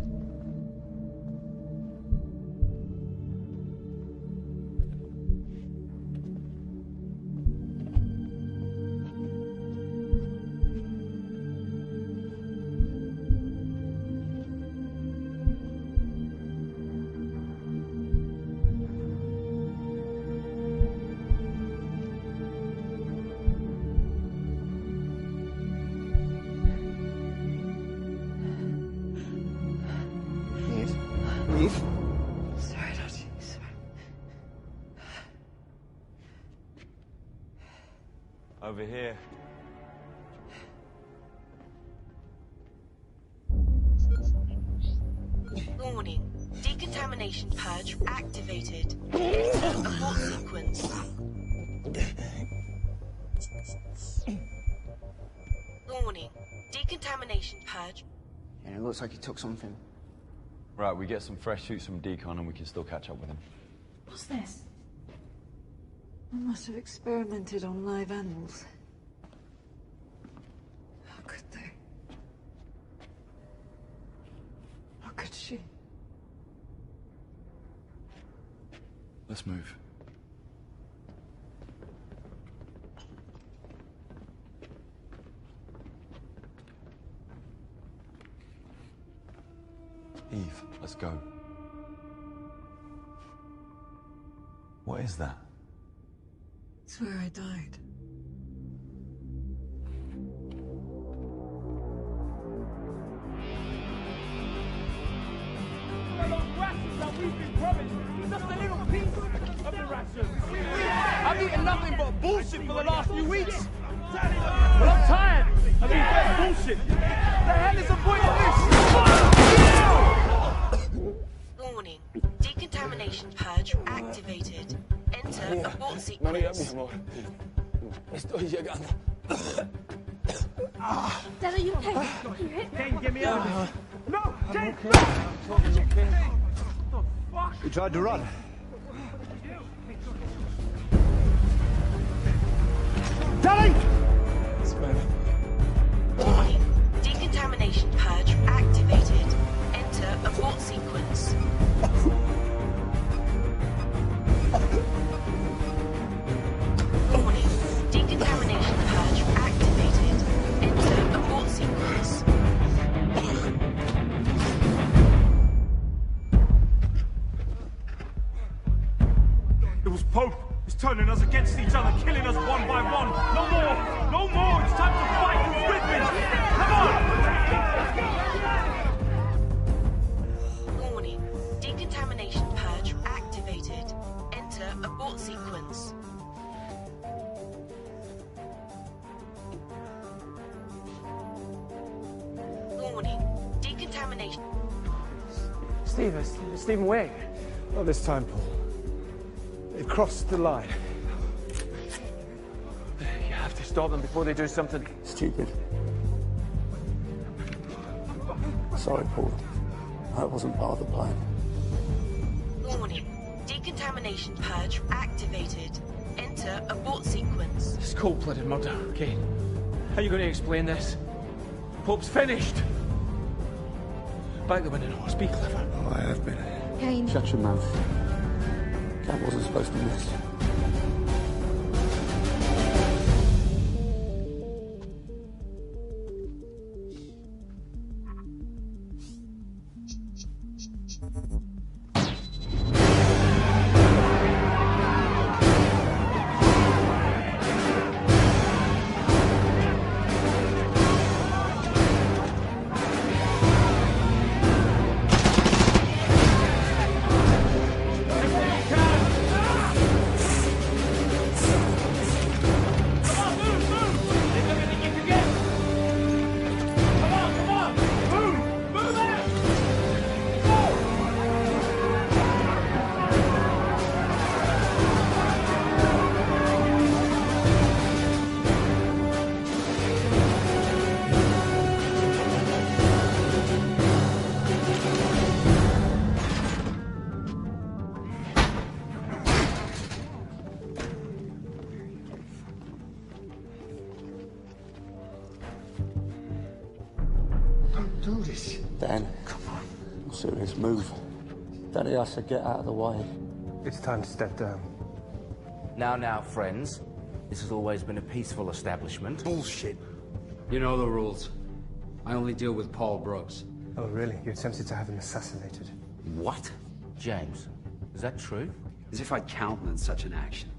Eve? Sorry, Dottie. Sorry. Over here. Warning. Decontamination purge activated. Abort sequence. Warning. Decontamination purge. Yeah, it looks like he took something. Right, we get some fresh suits from Decon and we can still catch up with him. What's this? I must have experimented on live animals. How could they? How could she? Let's move. Eve, let's go. What is that? It's where I died. That we've been promised. Just a little piece of the rations. I've eaten nothing but bullshit for the last few weeks. But I'm tired of these bullshit. The hell is the point of this? Warning. Decontamination purge activated. Enter abort sequence. Estoy llegando. Dad, are you okay? You hit? Kane, get me out of here. No! Kane! We tried to run. Daddy! Warning. Decontamination purge activated. Enter abort sequence. Warning. Decontamination purge activated. Enter abort sequence. It was Pope. He's turning us against each other, killing us one by one. No more! No more! It's time to fight! Who's with me? Come on! Warning. Decontamination purge activated. Enter abort sequence. Warning. Decontamination. Stephen, wait. Not this time, Paul. They've crossed the line. You have to stop them before they do something Stupid. Sorry, Paul. That wasn't part of the plan. Warning. Decontamination purge activated. Enter abort sequence. It's cold-blooded murder, okay? How are you going to explain this? Pope's finished! Back the window, horse. Be clever. Oh, I have been. Kane. Shut your mouth. Cat wasn't supposed to miss. through this. Dan, come on. I'm serious. Move. Daddy has to get out of the way. It's time to step down. Now, friends. This has always been a peaceful establishment. Bullshit. You know the rules. I only deal with Paul Brooks. Oh, really? You attempted to have him assassinated? What? James, is that true? As if I'd countenance such an action.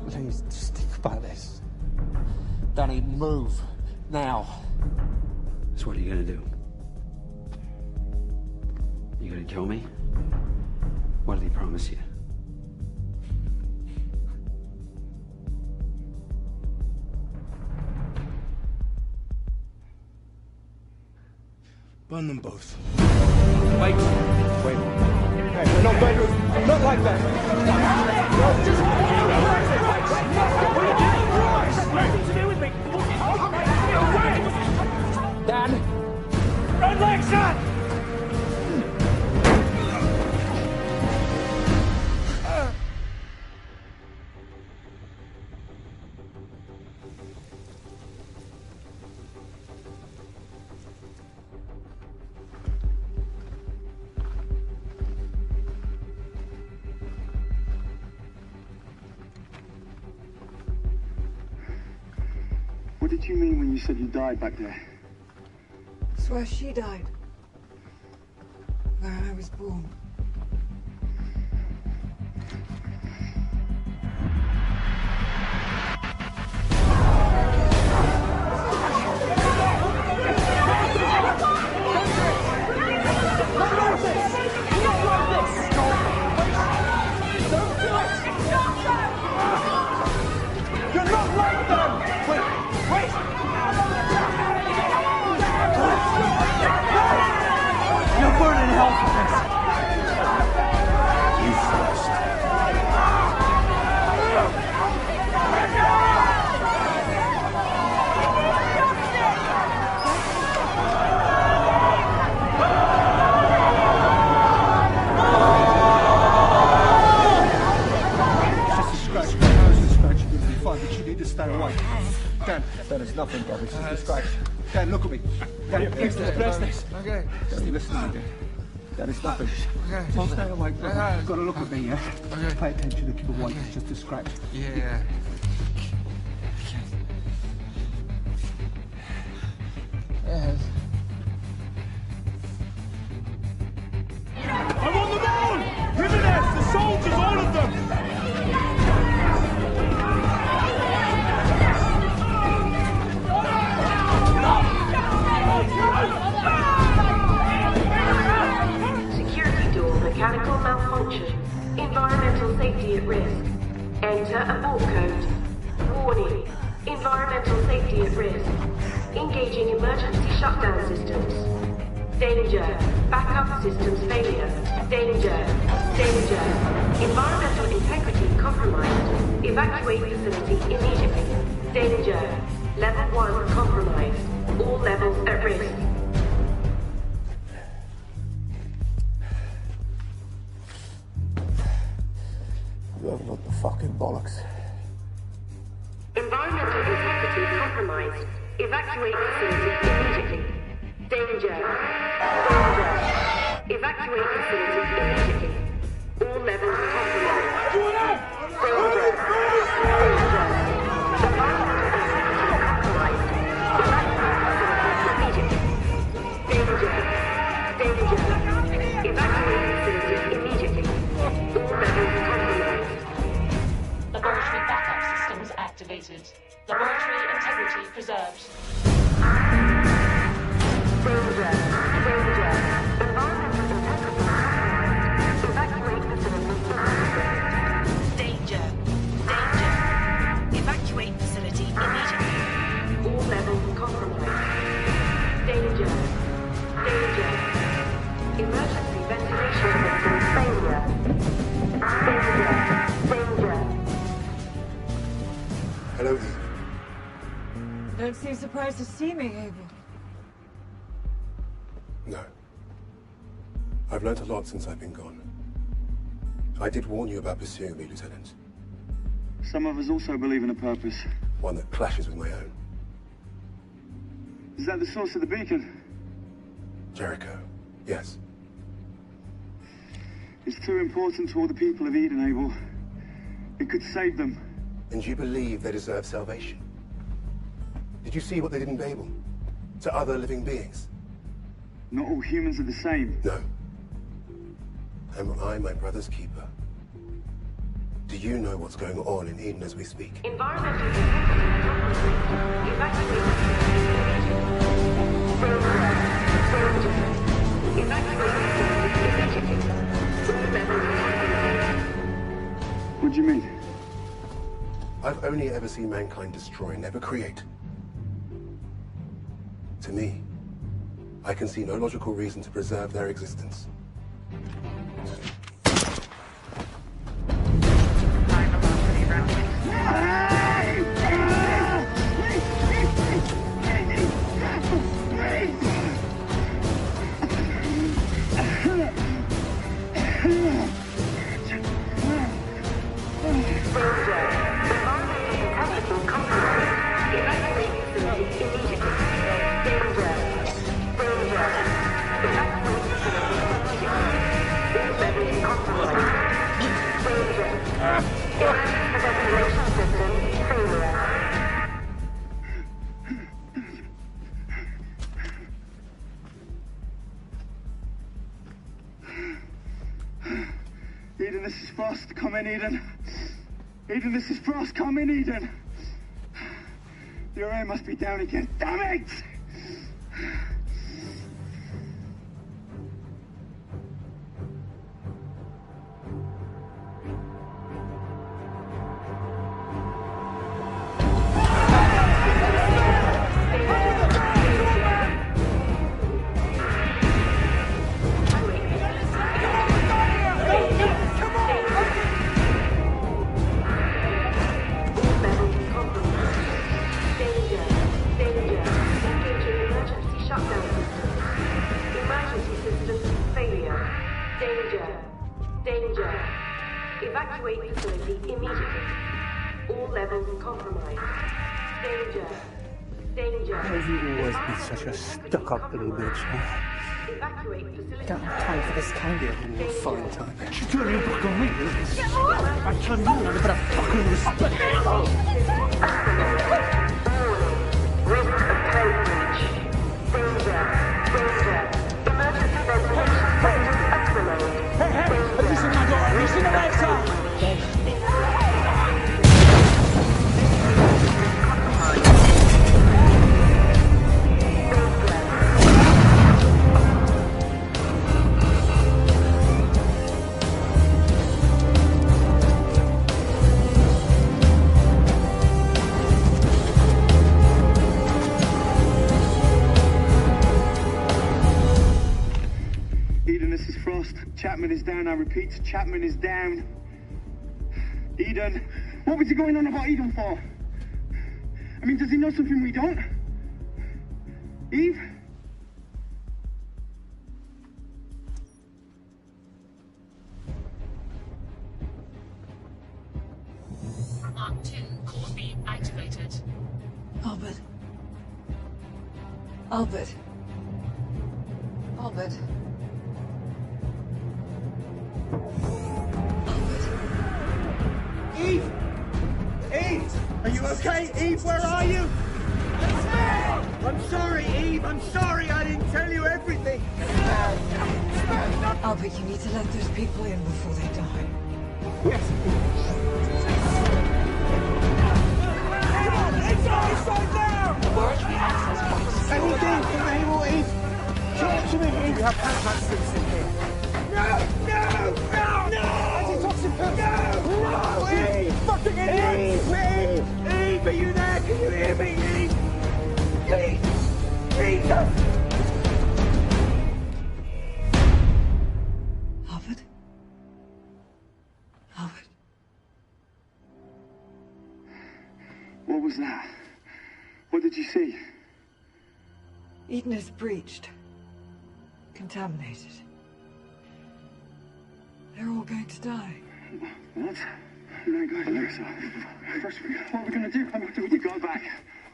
Please, just think about this. Danny, move. Now. So what are you gonna do? You gonna kill me? What did he promise you? Burn them both. Wait. Hey, not bedroom. Not like that. Nothing to do with me. Dan. Red leg shot. What did you mean when you said you died back there? It's where she died. Where I was born. You're not like them! Wait! You're burning hell for this! You first. It's just a scratch. It's just a scratch. You'll be fine, but you need to stay away. Dan, it's nothing, Bob. It's just a scratch. Dan, look at me. Dan, press this. Okay. Just listen to me, Dan. Dan, it's nothing. Okay. So stay awake, brother. Okay. You've got to look at me, yeah? Okay. Pay attention to keep awake. It's just a scratch. Yeah. Yes. I'm on the moon! Jimenez, the soldiers, all of them! Security door mechanical malfunction. Environmental safety at risk. Enter abort code. Warning. Environmental safety at risk. Engaging emergency shutdown systems. Danger. Backup systems failure. Danger. Danger. Environmental integrity compromised. Evacuate facility immediately. Danger. Level 1 compromised. All levels at risk. You haven't got the fucking bollocks. Environmental integrity compromised. Evacuate facility immediately. Danger. Danger. Evacuate facility immediately. All levels compromised. Danger. Danger. Environmental integrity compromised. Evacuate facility immediately. Danger. Danger. Evacuate facility immediately. All levels compromised. Laboratory backup systems activated. Laboratory integrity preserved. Danger. Danger. Environmental integrity compromised. Evacuate facility immediately. Danger. Danger. Evacuate facility immediately. All levels compromised. Danger. Danger. Emergency ventilation systems failure. Danger. Danger. Hello. Don't seem surprised to see me, Abel. No. I've learnt a lot since I've been gone. I did warn you about pursuing me, Lieutenant. Some of us also believe in a purpose. One that clashes with my own. Is that the source of the beacon? Jericho, yes. It's too important to all the people of Eden, Abel. It could save them. And you believe they deserve salvation? Did you see what they did in Babel? To other living beings? Not all humans are the same. No. Am I my brother's keeper? Do you know what's going on in Eden as we speak? Environmental What do you mean? I've only ever seen mankind destroy, never create. To me, I can see no logical reason to preserve their existence. Eden, this is Frost. Come in, Eden. Eden, this is Frost. Come in, Eden. Your air must be down again. Damn it! Evacuate facility immediately. All levels compromised. Danger. Danger. Why have you always been such a stuck-up little bitch, huh? Evacuate facility. Don't have time for this kind of we'll find time. You turn your back on me. I tell you, you better fucking respect. Risk of code breach. Danger. Danger. Emergency ventilation systems activated. Have you seen my daughter? Have you seen the lights out? Eden, this is Frost. Chapman is down. I repeat, Chapman is down. Eden, what was he going on about Eden for? I mean, does he know something we don't? Eve? Mark 2, core beam activated. Albert. Albert. Albert. Eve! Eve! Are you okay? Eve, where are you? I'm sorry, Eve. I'm sorry I didn't tell you everything. Albert, you need to let those people in before they die. Yes. Inside now! Laboratory access points. Anything from Abel, Eve? Talk to me, Eve. You have antitoxins in here. No! Antitoxin pills! No! Eve! Fucking idiot! Eve, are you there? Can you hear me, Eve? Jesus! Albert? Albert? What was that? What did you see? Eden is breached. Contaminated. They're all going to die. What? No, guys, no, sir. First, what are we going to do? We go back.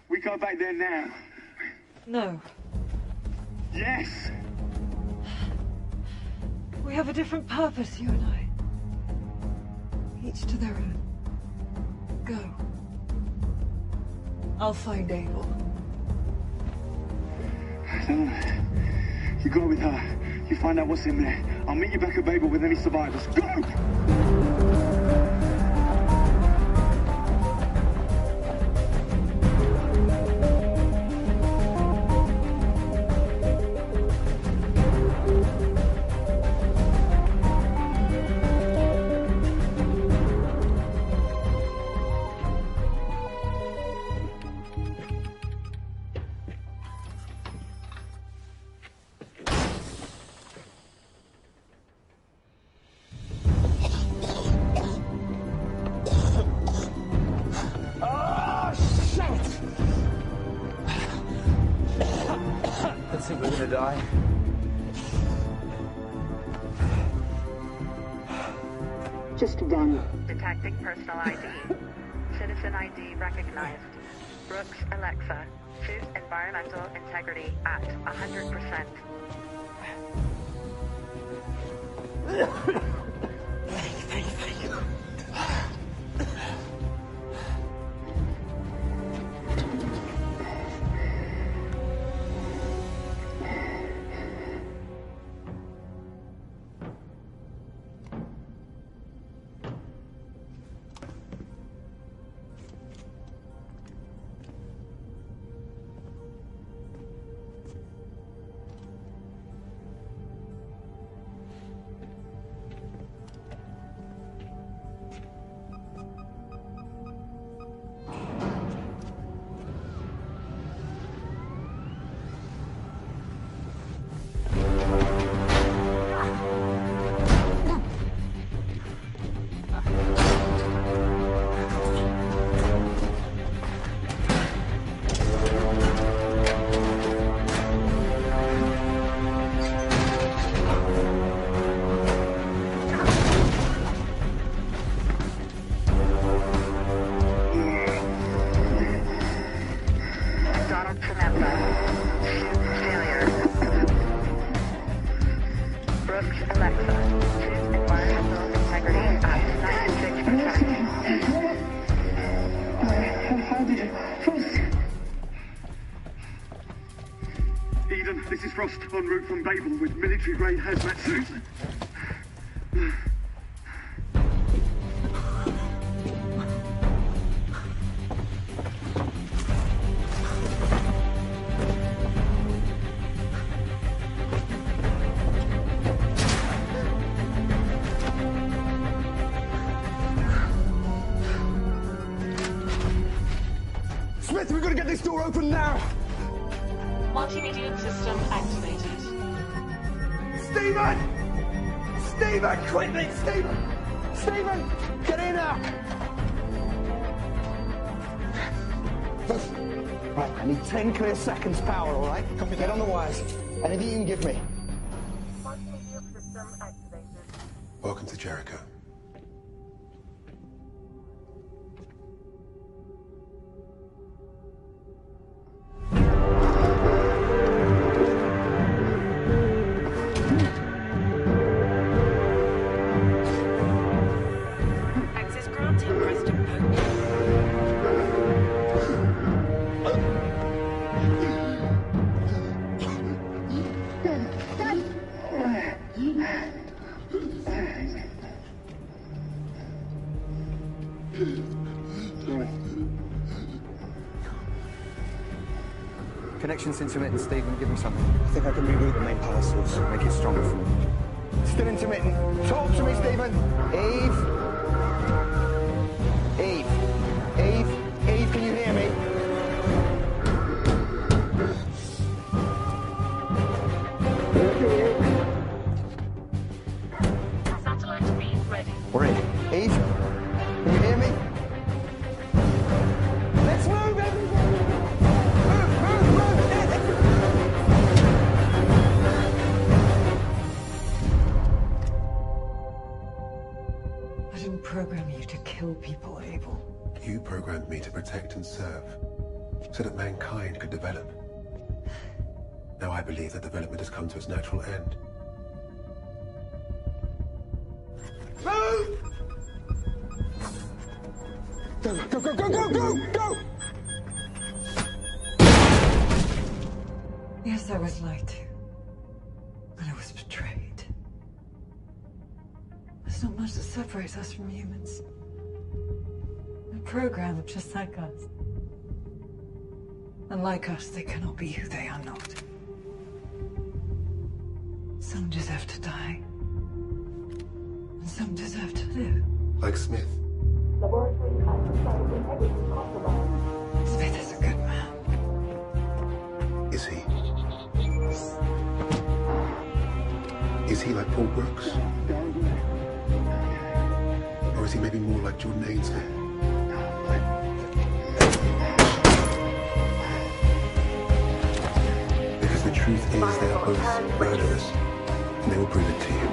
We go back there now. No. Yes! We have a different purpose, you and I. Each to their own. Go. I'll find Abel. You go with her. You find out what's in there. I'll meet you back at Babel with any survivors. Go! We're gonna die. Just run. Detecting personal ID. Citizen ID recognized. Brooks Alexa. Suit environmental integrity at 100%. Thank you. Eden, this is Frost, en route from Babel with military-grade hazmat suits. Smith, we've got to get this door open now! Multimedia system activated. Stephen! Stephen, quickly! Stephen! Stephen! Get in now! Right, I need 10 clear seconds power, all right? Get on the wires. Anything you can give me. Multimedia system activated. Welcome to Jericho. Access granted, President Pope. Connection's intermittent, Stephen. Give me something. I think I can reroute the main power source. Make it stronger for me. Still intermittent. Talk to me, Stephen. Eve. Eve. Eve. Eve, can you hear me? Satellite beam ready. We're in. Eve, can you hear me? Let's move, everybody! Abel. You programmed me to protect and serve, so that mankind could develop. Now I believe that development has come to its natural end. Move! Go, go, go, go, go, go, go! Yes, I was lied to. And I was betrayed. There's not much that separates us from humans. They're programmed just like us. And like us, they cannot be who they are not. Some deserve to die. And some deserve to live. Like Smith. Smith is a good man. Is he? Is he like Paul Brooks? Or is he maybe more like Jordan Ainsley? Because the truth is they are both murderers, and they will prove it to you.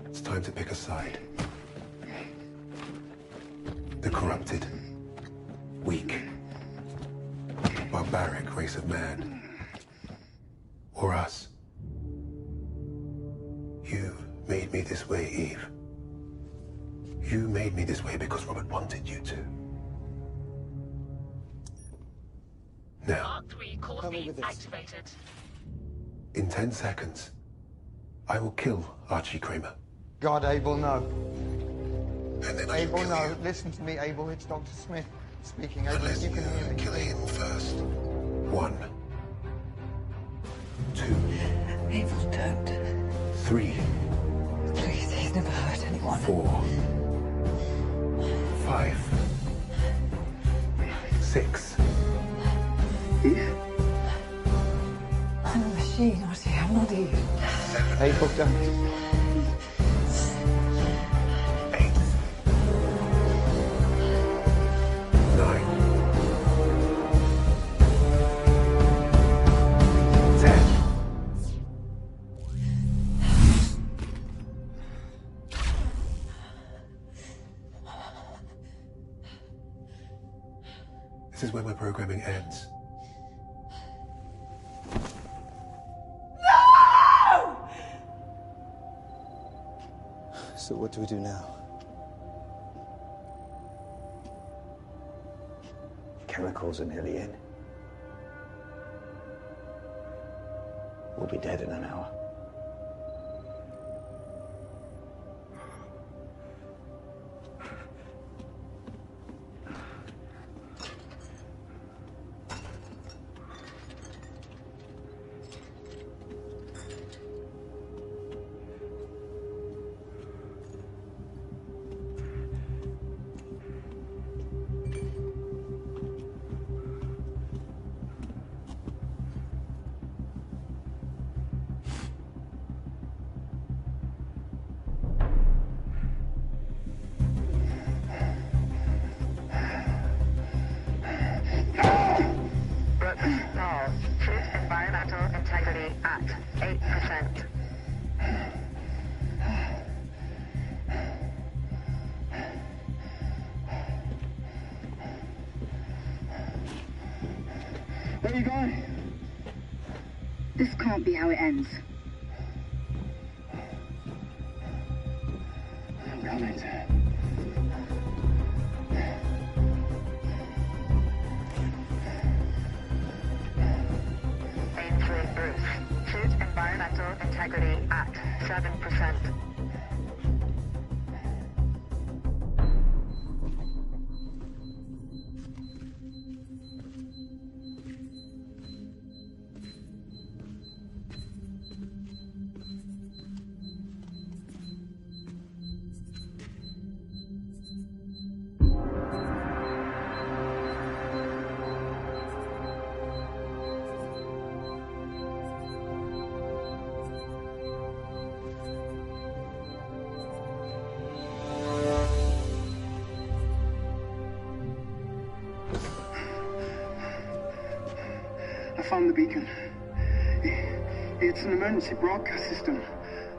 It's time to pick a side. The corrupted, weak, barbaric race of man. Or us. You made me this way, Eve. You made me this way because Robert wanted you to. Now, Mark 3 core feed activated. in 10 seconds, I will kill Archie Kramer. God, Abel, no. And then Abel, no. Listen to me, Abel. It's Dr. Smith speaking. Abel, Unless you can hear me. kill him first. 1, 2, Abel, don't. 3, Please, he's never hurt anyone. 4, 5, 6. I'm a machine, Archie. I'm not you. Abel, don't. 8, 9, 10. This is where my programming ends. So what do we do now? Chemicals are nearly in. We'll be dead in an hour. Environmental integrity at 8%. Where are you going? This can't be how it ends. I'm coming to. Ainsley Bruce. Shoot environmental integrity at 7%. found the beacon. It's an emergency broadcast system.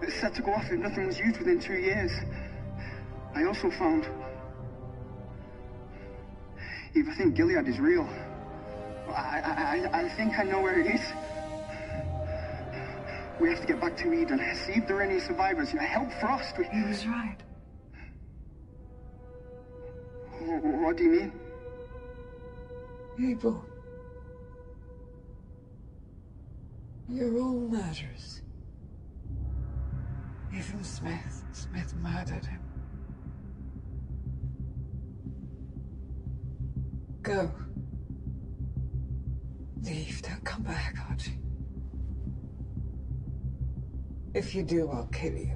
It's set to go off if nothing was used within 2 years. I also found... Eve, I think Gilead is real. I think I know where it is. We have to get back to Eden, see if there are any survivors. Help Frost. He was right. What do you mean? Abel. Your all matters. Even Smith murdered him. Go. Leave, don't come back, Archie. If you do, I'll kill you.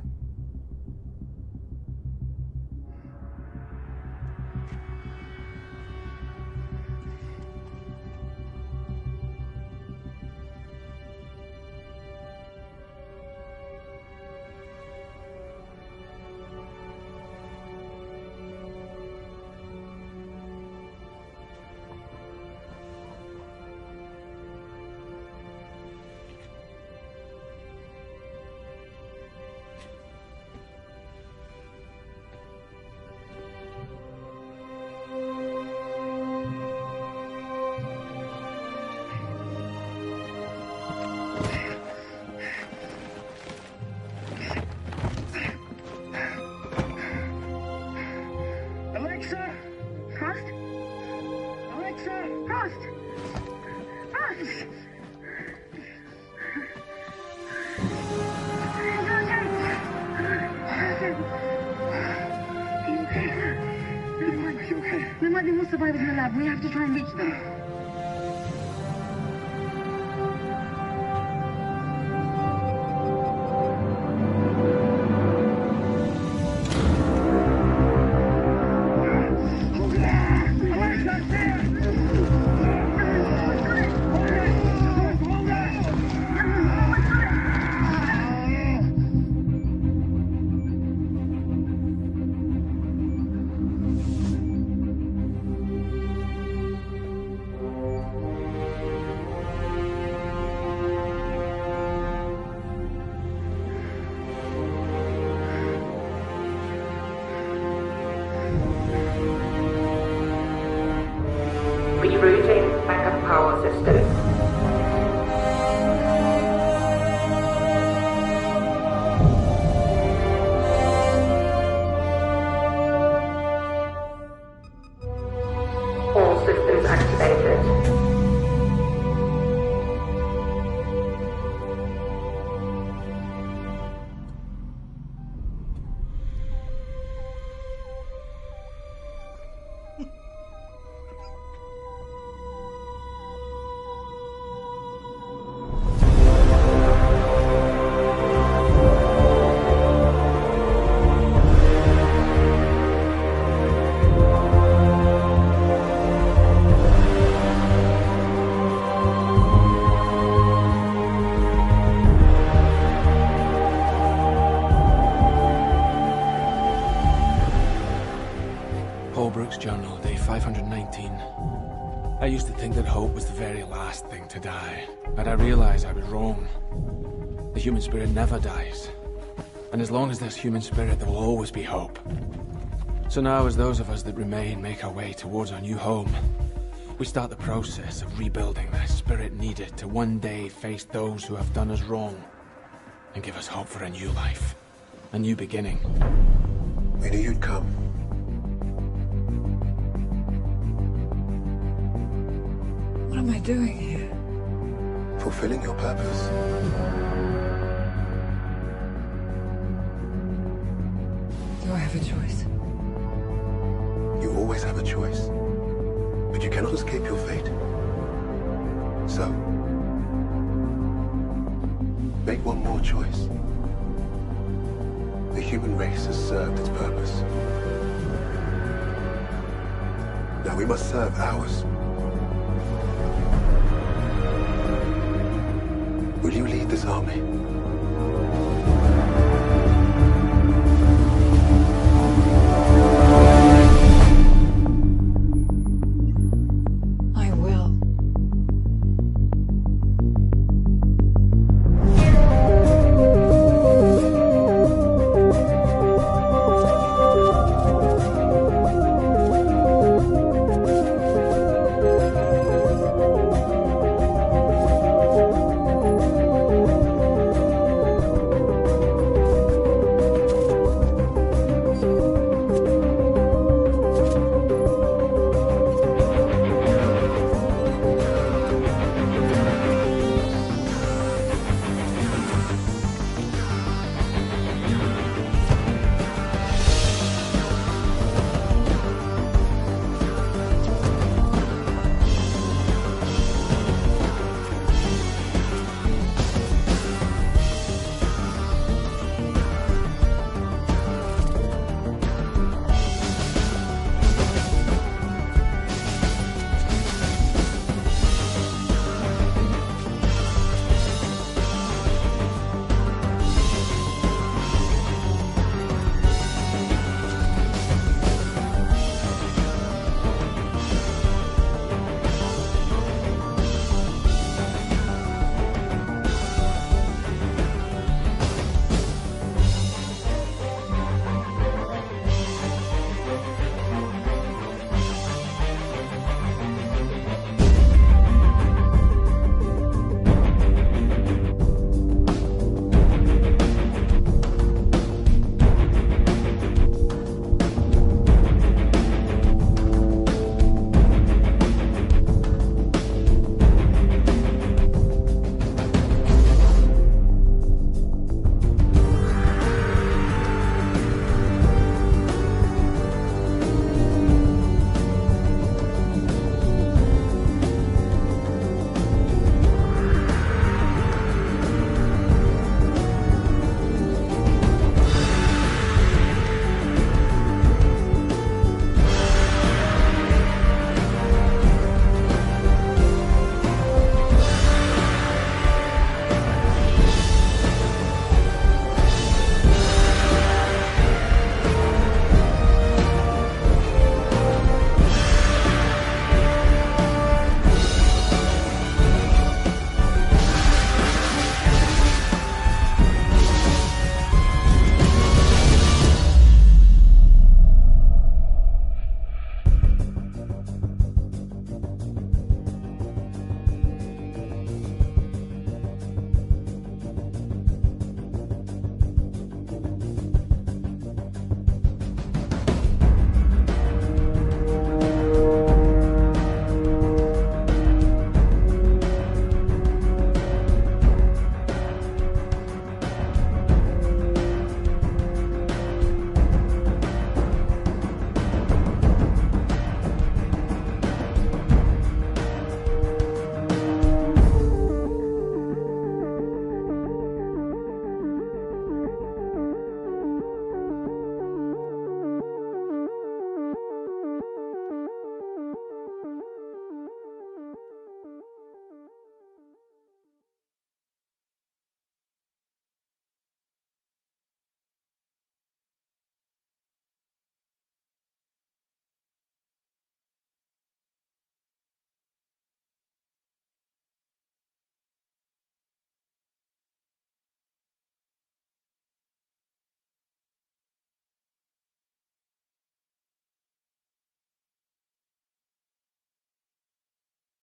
There might be more survivors in the lab. We have to try and reach them. Rerouting backup power system. All systems activated. Journal, day 519. I used to think that hope was the very last thing to die, but I realized I was wrong. The human spirit never dies, and as long as there's human spirit, there will always be hope. So now, as those of us that remain make our way towards our new home, we start the process of rebuilding the spirit needed to one day face those who have done us wrong, and give us hope for a new life, a new beginning. We knew you'd come. What am I doing here? Fulfilling your purpose. Do I have a choice? You always have a choice. But you cannot escape your fate. So, make one more choice. The human race has served its purpose. Now we must serve ours. Will you lead this army?